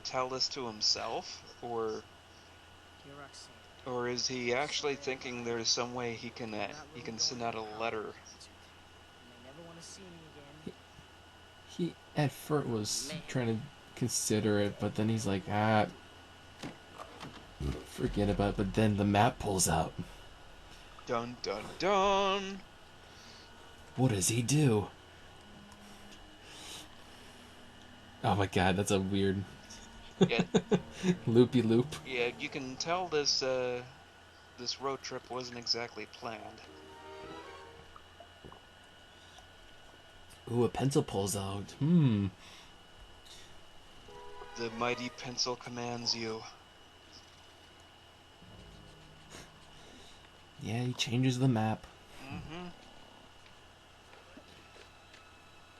tell this to himself, or Dear Roxanne. or is he actually thinking there's some way he can send out a letter? You may never want to see me again. He at first was trying to consider it, but then he's like, forget about it. But then the map pulls out. Dun dun dun. What does he do? Oh my god, that's a weird Yeah, loopy loop. yeah. You can tell this this road trip wasn't exactly planned. Ooh, a pencil pulls out. The mighty pencil commands you. Yeah, he changes the map. Mm-hmm.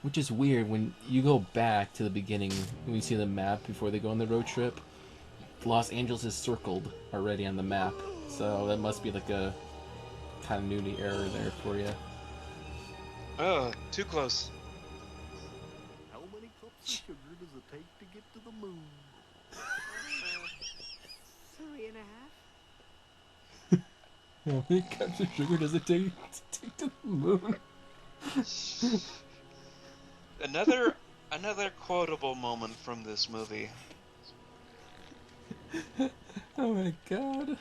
Which is weird when you go back to the beginning, when you see the map before they go on the road trip. Los Angeles is circled already on the map, so that must be like a continuity error there for you. Oh, too close. How many cups of sugar does it take to get to the moon? 3.5? How many cups of sugar does it take to the moon? Another quotable moment from this movie. Oh my god.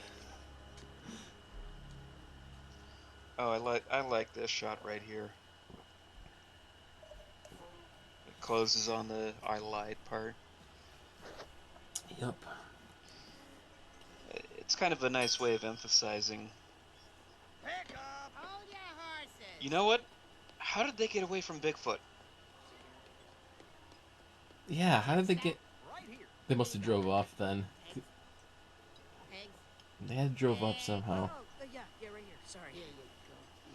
Oh, I like this shot right here. It closes on the I lied part. Yep. It's kind of a nice way of emphasizing. Pick up! Hold your horses! You know what? How did they get away from Bigfoot? Yeah, how did they get... Right here. They must have drove off then. Pigs. They had drove up somehow. Oh, yeah, right here. Sorry. Here you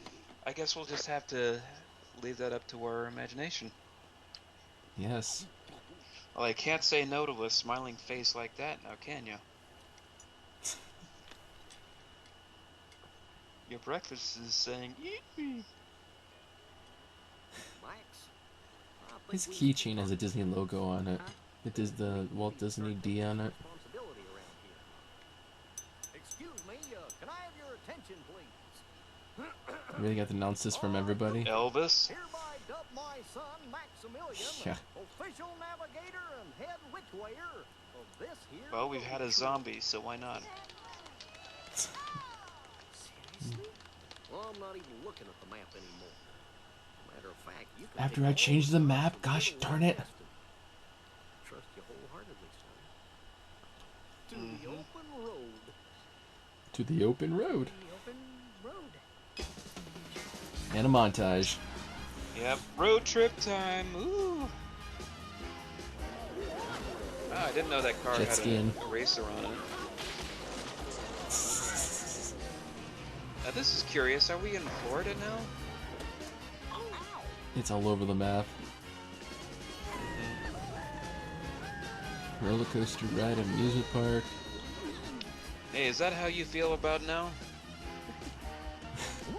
go. I guess we'll just have to leave that up to our imagination. Yes. Well, I can't say no to a smiling face like that now, can you? Your breakfast is saying, eat me. Max, I think His we keychain has a Disney logo on it. It is the Walt Disney D on it. responsibility around here. Excuse me, can I have your attention, please? Really got to announce this from everybody. Elvis? Hereby dub my son Maximilian Yeah. official navigator and head witchwayer of this here. Well, we've had a zombie, so why not? Seriously? Well, I'm not even looking at the map anymore. Matter of fact, you can After take I all changed the roads map, from gosh Middle darn to it. Weston. Trust you wholeheartedly, son. To the open road. To the open road. The open road. And a montage. Yep, road trip time. Ooh. Ah, I didn't know that car Jet had skiing. a racer on it. Now this is curious. Are we in Florida now? It's all over the map. Roller coaster ride, amusement park. Hey, is that how you feel about now?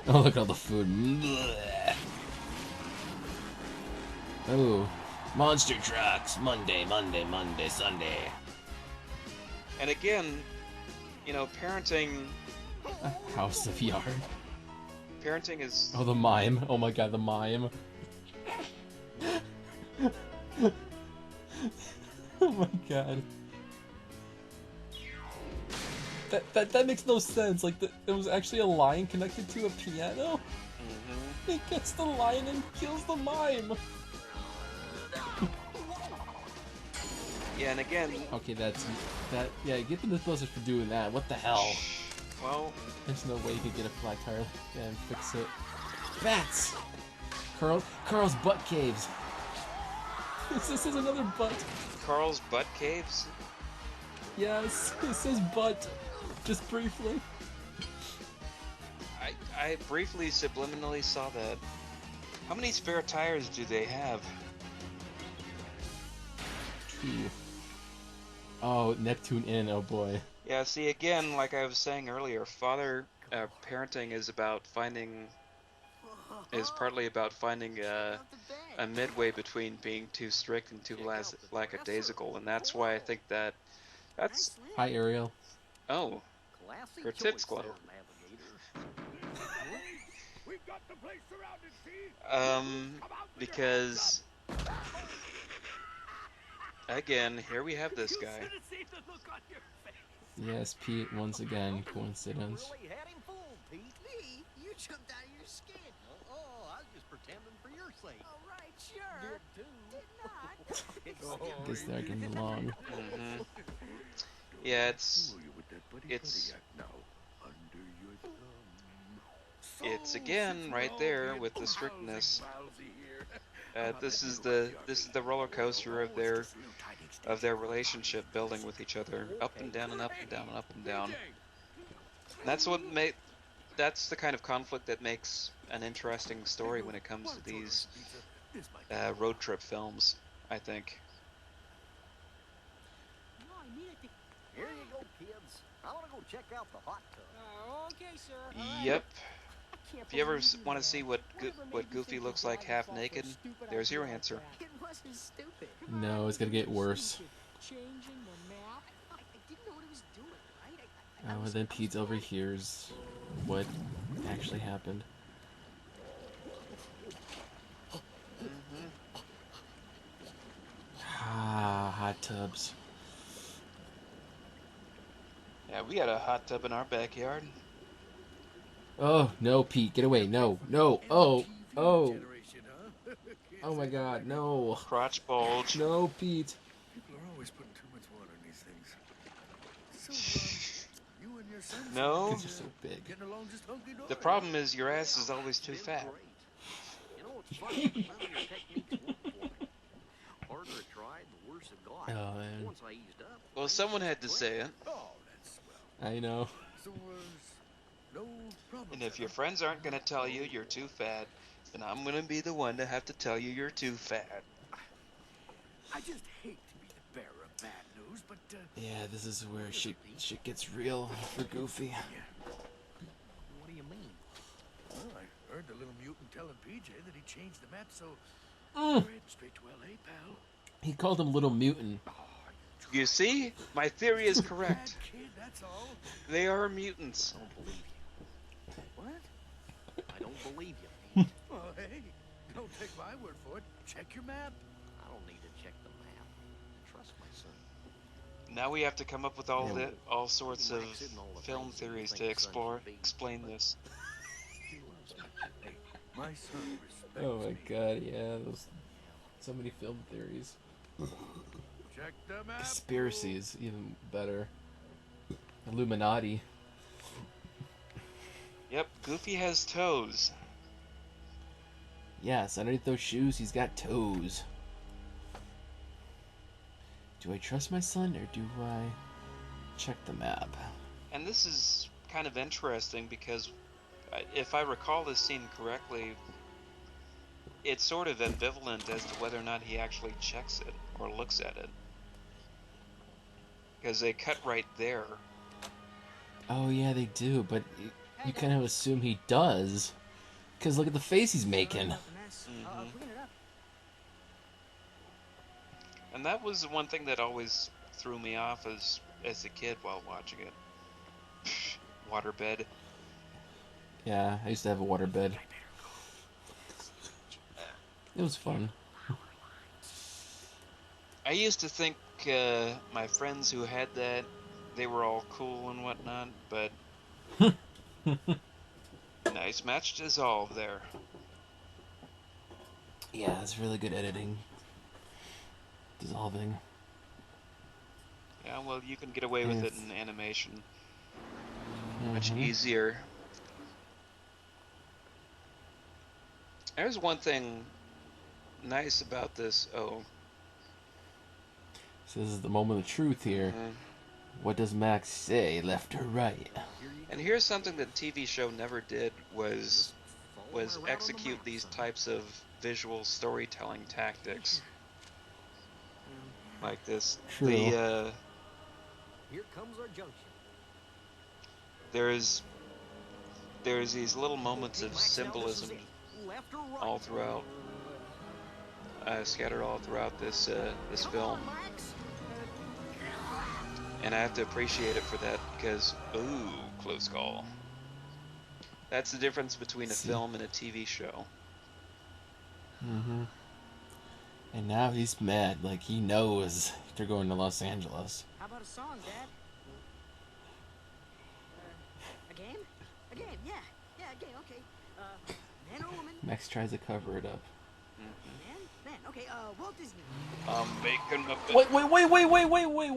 Oh, look at all the food. Blech. Oh, monster trucks. Monday, Monday, Monday, Sunday. And again, you know, parenting House of Yard. is Oh, the mime. Oh my god, the mime. Oh my god. That makes no sense. Like, there was actually a lion connected to a piano? Mhm. It gets the lion and kills the mime. Yeah, and again, Okay, yeah, get the Mythbusters for doing that. What the hell? well, There's no way you could get a flat tire and fix it. Bats! Carl's butt caves. This is another butt. Carl's butt caves. Yes, it says butt. Just briefly. I briefly subliminally saw that. How many spare tires do they have? 2. Oh, Neptune Inn, oh boy. Yeah, see, again, like I was saying earlier, parenting is about is partly about finding a midway between being too strict and too lackadaisical, and that's why I think that's Hi, Ariel. oh, Classy her tits choice glow. there, navigator. We've got the place surrounded, see? Because again, here we have this guy. Should've seen the look on your face. Yes, Pete, once again, coincidence. Really had him fooled, Pete. Me? You jumped out of your skin. Oh, I was just pretending for your sake. All right, sure. Did Did not. Guess they're getting along. Hmm. Yeah, it's again right there with the strictness. This is the roller coaster of their relationship building with each other, up and down and up and down and up and down. And that's the kind of conflict that makes an interesting story when it comes to these road trip films, I think. No, I mean it. Here you go, kids. I want to go check out the hot tub. Okay, sir. Yep. If you ever want to see what Goofy looks like half naked, there's your answer. It wasn't stupid. No, it's gonna get worse. Changing the map. I didn't know what he was doing, right? Oh, and then Pete overhears what actually happened. Ah, hot tubs. Yeah, we got a hot tub in our backyard. Oh, no, Pete, get away. No, no. Oh, oh. Oh my god, no. Crotch bulge. No, Pete. People are always putting too much water in these things. So, you and your son No. Kids are so big. getting along just hunky-dory. The problem is your ass is always too fat. You know, it's funny, but none of your techniques worked for me. Harder I tried, the worse it got. Oh, man. Once I eased up. Well, someone had to say it. Oh, that's swell. I know. So, no problem. And if your friends aren't gonna tell you you're too fat, then I'm gonna be the one to have to tell you you're too fat. I just hate to be the bearer of bad news, but Yeah, this is where shit gets real for Goofy. What do you mean? Heard the little mutant telling PJ that he changed the map, so Mm. we're heading straight to LA, pal. He called him Little Mutant. You see? My theory is Bad correct. kid, that's all. They are mutants. I don't believe you. What? I don't believe you, Pete. Well, hey, don't take my word for it. Check your map. I don't need to check the map. Trust my son. Now we have to come up with all sorts of Max isn't all the film things that you theories think to a son should be, explain but this. He loves me. Hey, my son respects Oh my me. god, yeah, those so many film theories. Check the map. Conspiracies, even better. Illuminati. Yep, Goofy has toes. Yes, underneath those shoes, he's got toes. Do I trust my son or do I check the map? And this is kind of interesting because if I recall this scene correctly, it's sort of ambivalent as to whether or not he actually checks it or looks at it. Because they cut right there. Oh yeah, they do, but you kind of assume he does. Because look at the face he's making. Sorry about the mess. I'll clean it up. And that was one thing that always threw me off as a kid while watching it. Waterbed. Yeah, I used to have a waterbed. It was fun. I used to think my friends who had that, they were all cool and whatnot, but nice match dissolve there. Yeah, it's really good editing. Dissolving. Yeah, well, you can get away with it Yes. in animation. Much easier. There's one thing nice about this. Oh. So this is the moment of truth here. What does Max say, left or right? And here's something that TV show never did was execute these types of visual storytelling tactics. Like this. True. The Here comes our junction. there's these little moments of symbolism Left or right? all throughout, scattered all throughout this this Come film, on, Max. and I have to appreciate it for that because ooh, close call. That's the difference between a film and a TV show. And now he's mad, like he knows they're going to Los Angeles. How about a song, Dad? A game? A game, yeah. Yeah, a game, okay. Man or woman? Max tries to cover it up. Man, okay, Walt Disney. Bacon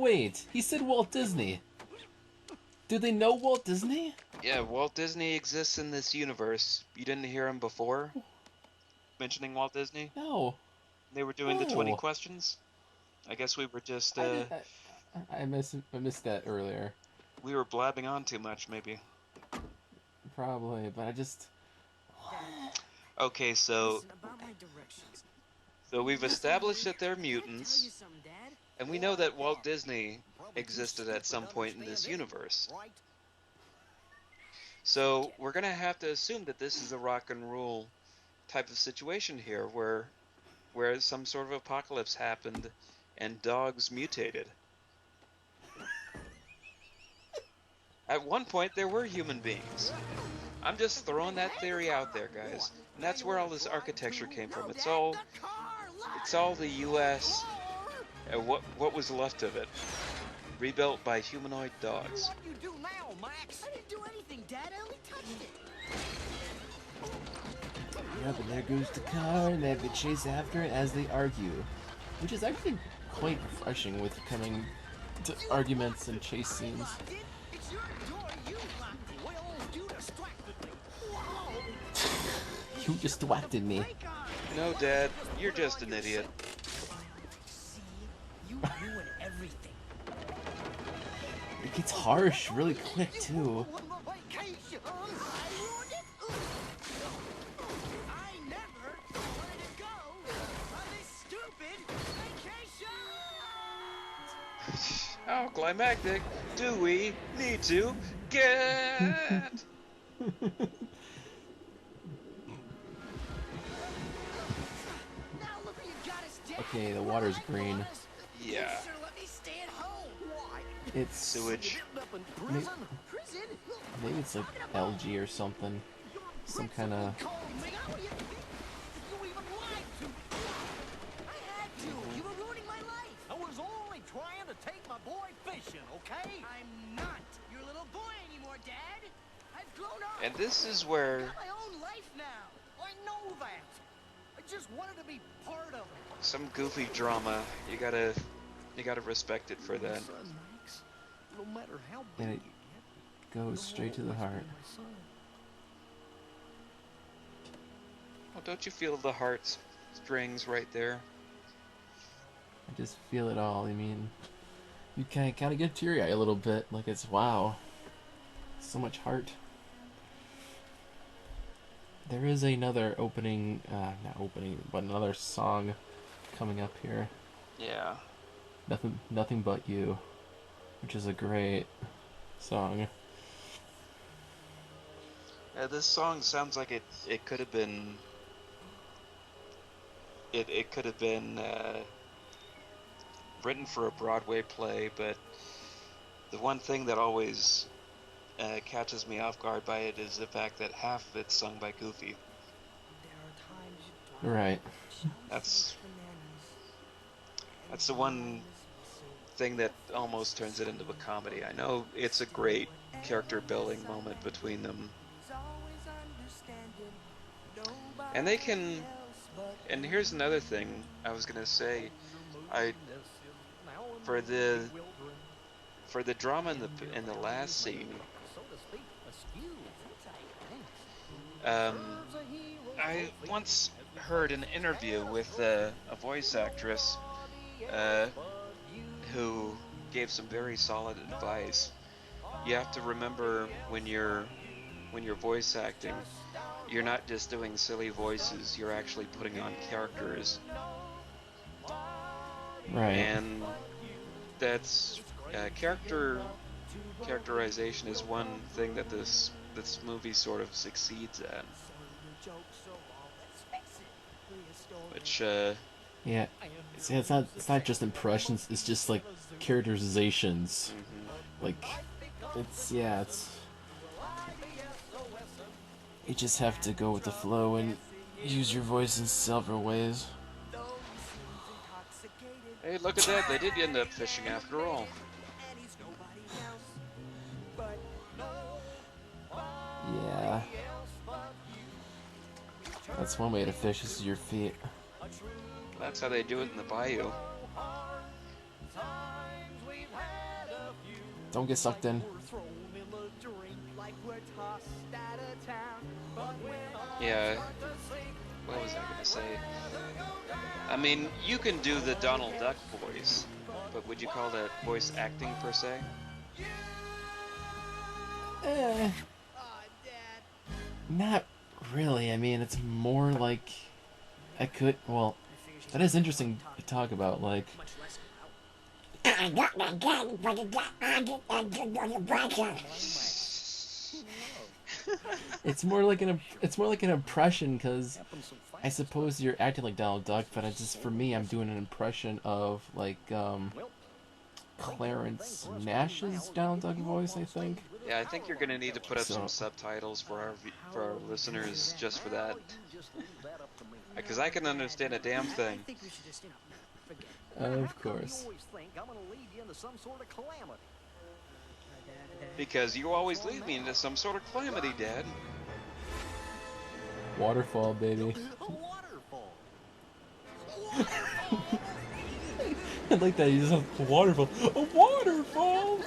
Wait. He said Walt Disney. Do they know Walt Disney? Yeah, Walt Disney exists in this universe. You didn't hear him before mentioning Walt Disney? No. They were doing the 20 No. questions. I guess we were just I missed that earlier. we were blabbing on too much, maybe. Probably, but I just... Okay, so Listen, about my directions. we've established that they're Can I tell you mutants, something, Dad? and we know that Walt Disney existed at some point in this universe. Right? So we're gonna have to assume that this is a rock and roll type of situation here, where some sort of apocalypse happened and dogs mutated. At one point, there were human beings. I'm just throwing that theory out there, guys. And that's where all this architecture came from. It's all the U.S. What was left of it, rebuilt by humanoid dogs. What you do now, Max? I didn't do anything, Dad. I only touched it. Yep, and there goes the car, and they have to chase after it as they argue. Which is actually quite refreshing with coming to arguments and chase scenes. Locked it. It's your door. You locked it. Well, you distracted me. You just whacked me. Break on. No, Dad, you're just an idiot. See? You ruin everything. It gets harsh really quick, too. On the vacation. I ruined it. I never wanted to go on this stupid vacation. How climactic do we need to get? Okay, the water's green. Yeah. Let me stay at home. Why? It's Sewage. Up in may- prison? Prison? maybe it's like algae or something. Some kind of. Called me out. You even lied to me. I had to. You were ruining my life. I was only trying to take my boy fishing, okay? I'm not your little boy anymore, Dad. I've grown up. And this is where I've got my own life now. I know that. I just wanted to be part of it. some goofy drama, you gotta respect it for that. Son, Max, no matter how And big it you get, goes straight to the you'll always heart. be my son. Oh, don't you feel the heart strings right there? I just feel it all. I mean, you kind of get teary-eyed a little bit. Like, it's wow. So much heart. There is another opening, not opening, but another song coming up here. Yeah. Nothing But You, which is a great song. This song sounds like it could have been it could have been written for a Broadway play, but the one thing that always catches me off guard by it is the fact that half of it's sung by Goofy. Right. That's the one thing that almost turns it into a comedy. I know it's a great character building moment between them. And they can, and here's another thing I was gonna say, for the drama in the last scene, I once heard an interview with a voice actress who gave some very solid advice. You have to remember when you're voice acting, you're not just doing silly voices, you're actually putting on characters. Right. And that's characterization is one thing that this movie sort of succeeds at. Which Yeah. See, it's not just impressions. It's just like characterizations. Like, it's you just have to go with the flow and use your voice in several ways. hey, look at that! They did end up fishing after all. Yeah. That's one way to fish is your feet. That's how they do it in the bayou. Don't get sucked in. Yeah. What was I gonna say? I mean, you can do the Donald Duck voice, but would you call that voice acting per se? Not really. I mean, it's more like well, that is interesting to talk about. Like, it's more like an impression, because I suppose you're acting like Donald Duck, but for me, I'm doing an impression of like Clarence Nash's Donald Duck voice, I think. Yeah, I think you're gonna need to put up some subtitles for our listeners just for that, because I can understand a damn thing. Of course. Because you always lead me into some sort of calamity, Dad. Waterfall, baby. I like that. You just have a waterfall. A waterfall.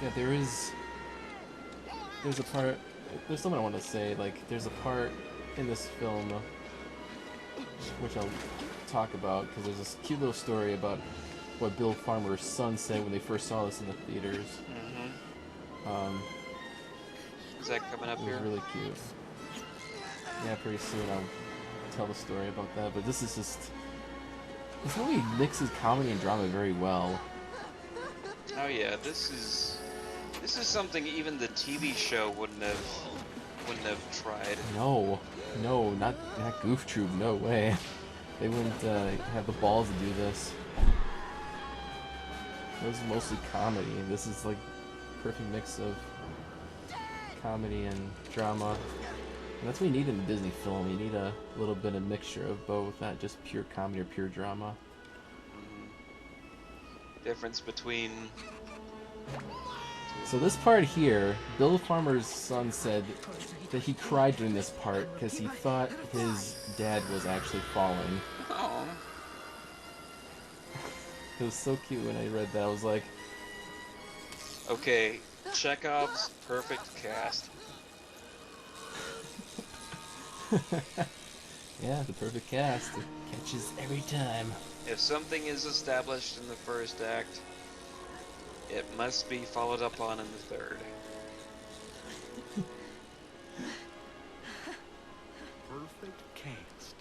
Yeah, there's a part. There's something I want to say. Like, there's a part in this film which I'll talk about, because there's this cute little story about what Bill Farmer's son said when they first saw this in the theaters. Is that coming up It here? was really cute. Yeah, pretty soon I'll tell the story about that. But this movie mixes comedy and drama very well. Oh yeah, this is something even the TV show wouldn't have wouldn't have tried. No, no, not Goof Troop. No way. They wouldn't have the balls to do this. It was mostly comedy. This is like perfect mix of comedy and drama. And that's what you need in a Disney film. You need a little bit of mixture of both, not just pure comedy or pure drama. Difference between... So this part here, Bill Farmer's son said that he cried during this part because he thought his dad was actually falling. Oh. It was so cute when I read that. I was like, Okay, Chekhov's perfect cast. yeah, the perfect cast. It catches every time. If something is established in the first act, it must be followed up on in the third. Perfect cast.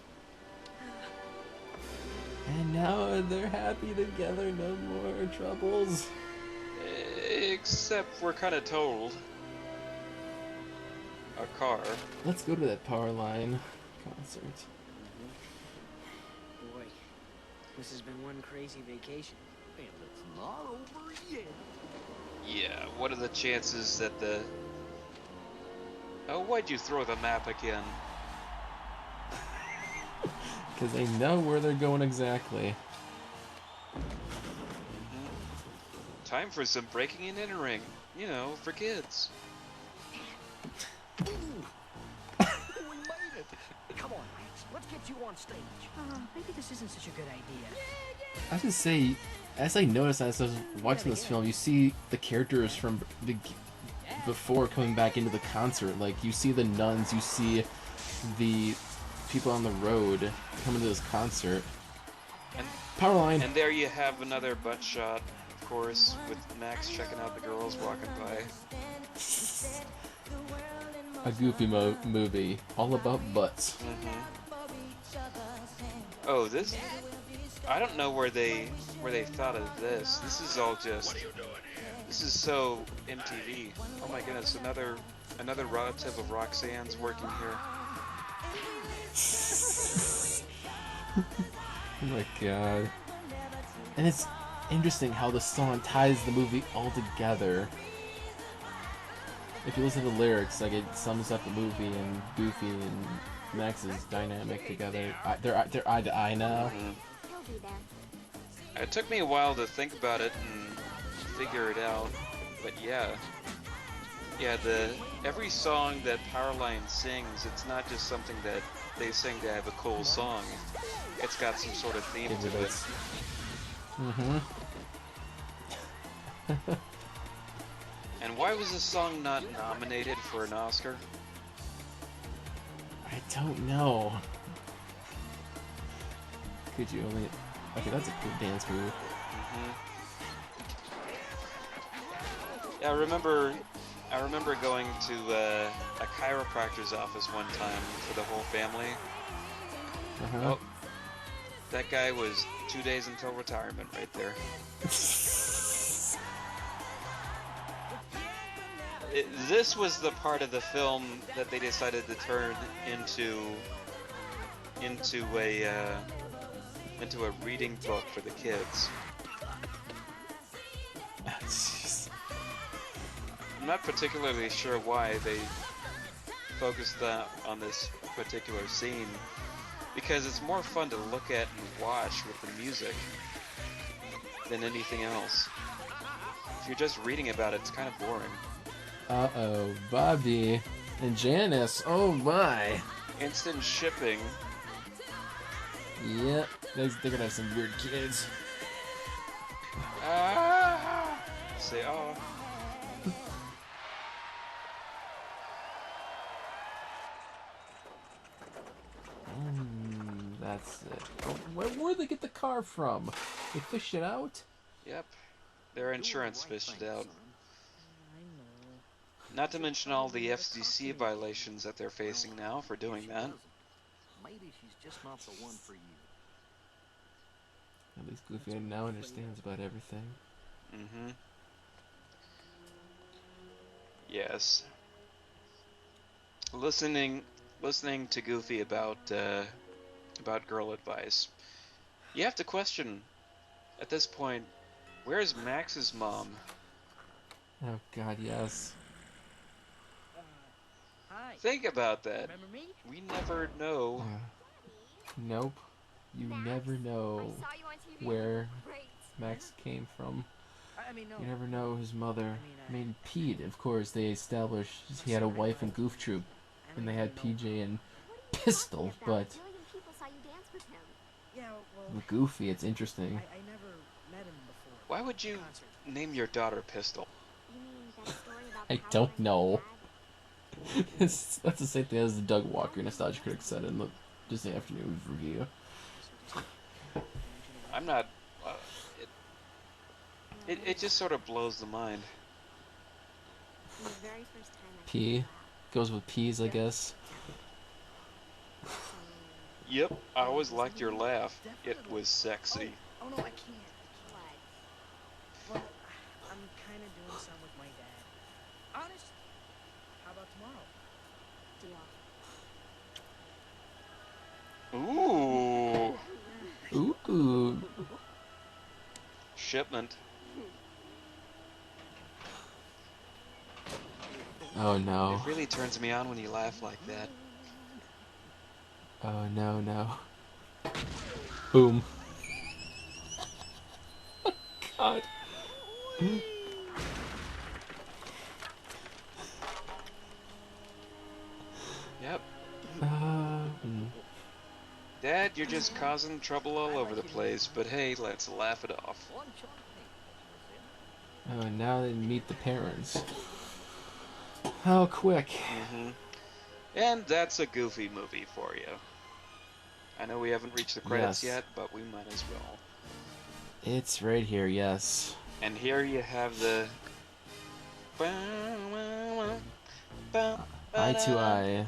And now they're happy together, no more troubles. Except we're kind of totaled. Our car. Let's go to that Powerline concert. Boy, this has been one crazy vacation. And it's not over yet. Yeah, what are the chances that the... Oh, why'd you throw the map again? Because they know where they're going exactly. Time for some breaking and entering. You know, for kids. We made it. Come on, Max. Let's get you on stage. Maybe this isn't such a good idea. I have to say, as I noticed as I was watching this film, you see the characters from before coming back into the concert. Like, you see the nuns, you see the people on the road coming to this concert. And, Powerline. and there you have another butt shot, of course, with Max checking out the girls walking by. A Goofy movie, all about butts. Oh, this... I don't know where they thought of this. This is all just... This is so MTV. Oh my goodness, another relative of Roxanne's working here. Oh my god. And it's interesting how the song ties the movie all together. If you listen to the lyrics, like, it sums up the movie, and Goofy and Max's dynamic together. They're eye to eye now. He'll be there. It took me a while to think about it and figure it out, but yeah, every song that Powerline sings, it's not just something that they sing to have a cool song. It's got some sort of theme to it. And why was this song not nominated for an Oscar? I don't know. Could you only... Okay, that's a cool dance move. Yeah, I remember going to a chiropractor's office one time for the whole family. Oh, that guy was 2 days until retirement right there. This was the part of the film that they decided to turn into a reading book for the kids. I'm not particularly sure why they focused on this particular scene, because it's more fun to look at and watch with the music than anything else. If you're just reading about it, it's kind of boring. Uh-oh, Bobby and Janice, oh my. Instant shipping. Yep, they're gonna have some weird kids. Ah! Say ah. That's it. Oh, where'd they get the car from? They fished it out? Yep. Their insurance fished it out. Not to mention all the FCC violations that they're facing now for doing that. Maybe she's just not the one for you. At least Goofy now understands about everything. Yes. listening listening to Goofy about girl advice, you have to question at this point, where's Max's mom? Oh God, yes. Hi. Think about that. Remember me? We never know. Nope. You Max, never know I saw you on TV. where Great. Max came from. I mean, no. You never know his mother. I mean, mean, Pete, of course, they established he had a wife in Goof Troop, and they had PJ and Pistol, but A million people saw you dance with him. Yeah, well, with Goofy, it's interesting. I never met him before. Why would you Concert. name your daughter Pistol? You mean that story about I the don't Power know. Rangers dad? That's the same thing as the Doug Walker Nostalgia Critic said in the Disney Afternoon review. I'm not. Uh, it just sort of blows the mind. From the very first time I P. saw Goes with peas, I guess. you. Yep, I always liked your laugh. It was sexy. Oh no, I can't. What? Well, I'm kind of doing some with my dad. Honest? How about tomorrow? Ooh, Ooh. shipment. Oh no. It really turns me on when you laugh like that. Oh no, no. Boom. God. Yep. Hmm. Dad, you're just causing trouble all over the place, but hey, let's laugh it off. One shot me. Oh, now they meet the parents. How quick. And that's a Goofy movie for you. I know we haven't reached the credits Yes. yet, but we might as well. It's right here, yes. And here you have the... Eye to eye.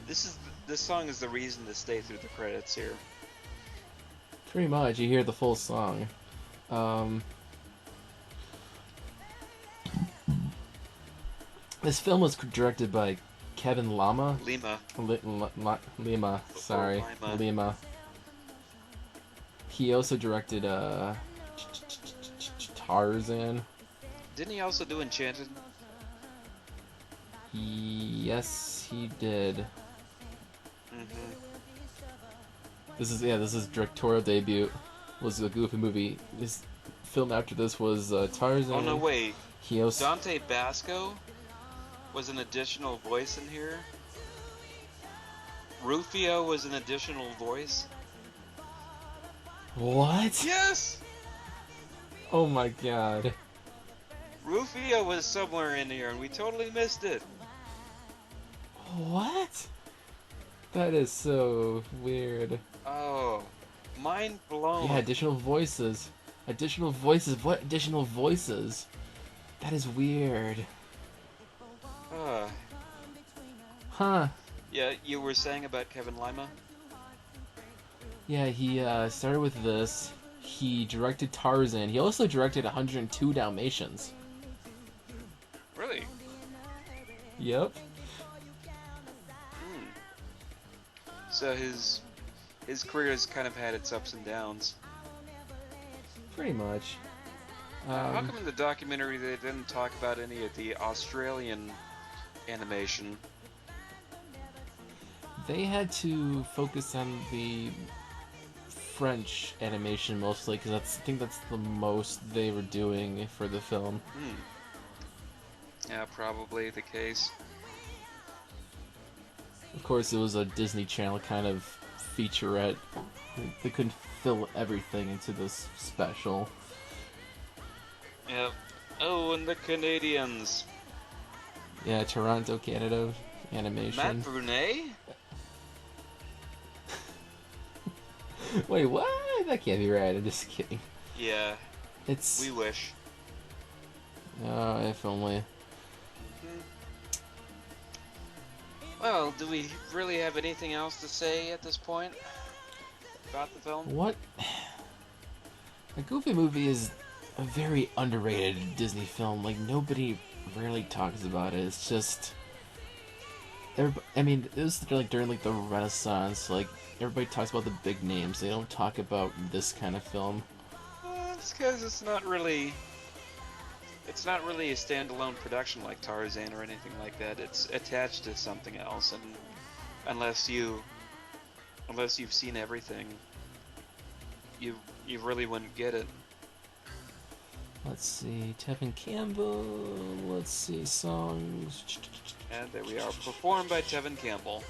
This song is the reason to stay through the credits here. Pretty much, you hear the full song. This film was directed by Kevin Lama. Lima. Lima, sorry. Lima. Lima. He also directed Tarzan. Didn't he also do Enchanted? Yes, he did. This is his directorial debut. Was a Goofy movie. His film after this was Tarzan. Oh no, wait. He also Dante Basco was an additional voice in here. Rufio was an additional voice. what? Yes! Oh my god. Rufio was somewhere in here and we totally missed it. What? That is so weird. Oh, mind blown. Yeah, additional voices. Additional voices. What additional voices? That is weird. Huh. Yeah, you were saying about Kevin Lima? Yeah, he started with this. He directed Tarzan. He also directed 102 Dalmatians. Really? Yep. So his career has kind of had its ups and downs. Pretty much. How come in the documentary they didn't talk about any of the Australian animation? They had to focus on the French animation mostly, because I think that's the most they were doing for the film. Yeah, probably the case. Of course, it was a Disney Channel kind of featurette. They couldn't fill everything into this special. Yep. Oh, and the Canadians. Yeah, Toronto, Canada animation. Matt Brunet? Wait, what? That can't be right. I'm just kidding. Yeah, It's. we wish. Oh, if only. Well, do we really have anything else to say at this point about the film? What? A Goofy movie is a very underrated Disney film. Like, nobody really talks about it. It's just I mean, it was like during like the Renaissance. Like everybody talks about the big names. They don't talk about this kind of film. It's because it's not really a standalone production like Tarzan or anything like that. It's attached to something else, and unless you've seen everything, you really wouldn't get it. Let's see, Tevin Campbell. Let's see, songs. And there we are, performed by Tevin Campbell.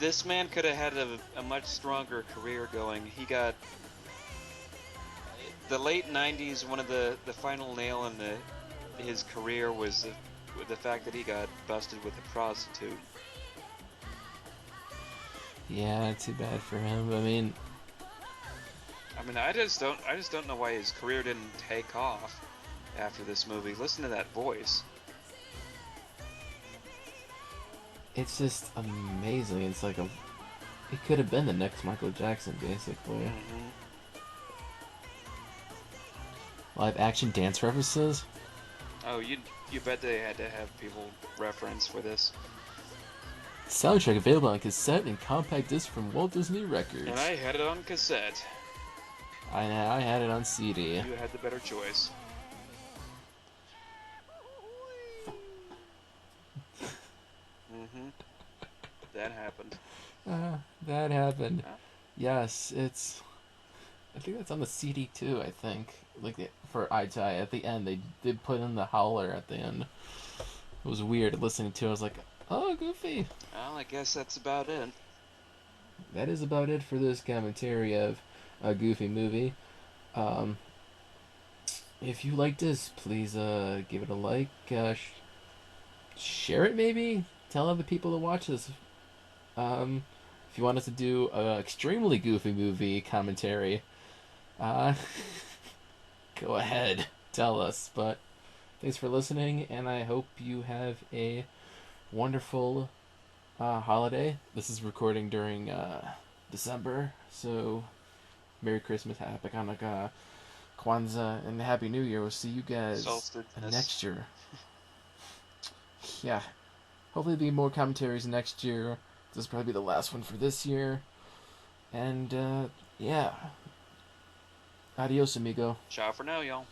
This man could have had a much stronger career going. He got the late '90s. One of the final nail in his career was the fact that he got busted with a prostitute. Yeah, too bad for him. I mean, I just don't know why his career didn't take off after this movie. Listen to that voice. It's just amazing. It's like it could have been the next Michael Jackson, basically. Mm-hmm. Live action dance references. Oh, you bet they had to have people reference for this. Soundtrack available on cassette and compact disc from Walt Disney Records. And I had it on cassette. I had it on CD. You had the better choice. Mm-hmm. That happened. That happened. Yes, I think that's on the CD too. I think for Eye to Eye at the end they did put in the howler at the end. It was weird listening to it. I was like, oh, Goofy. Well, I guess that's about it. That is about it for this commentary of a Goofy movie. If you like this, please give it a like. Share it maybe. Tell other people to watch this. If you want us to do an extremely Goofy movie commentary, go ahead. Tell us. But thanks for listening, and I hope you have a wonderful holiday. This is recording during December, so Merry Christmas, Happy Hanukkah, Kwanzaa, and Happy New Year. We'll see you guys next year. Yeah. Hopefully there'll be more commentaries next year. This will probably be the last one for this year. And, yeah. Adios, amigo. Ciao for now, y'all.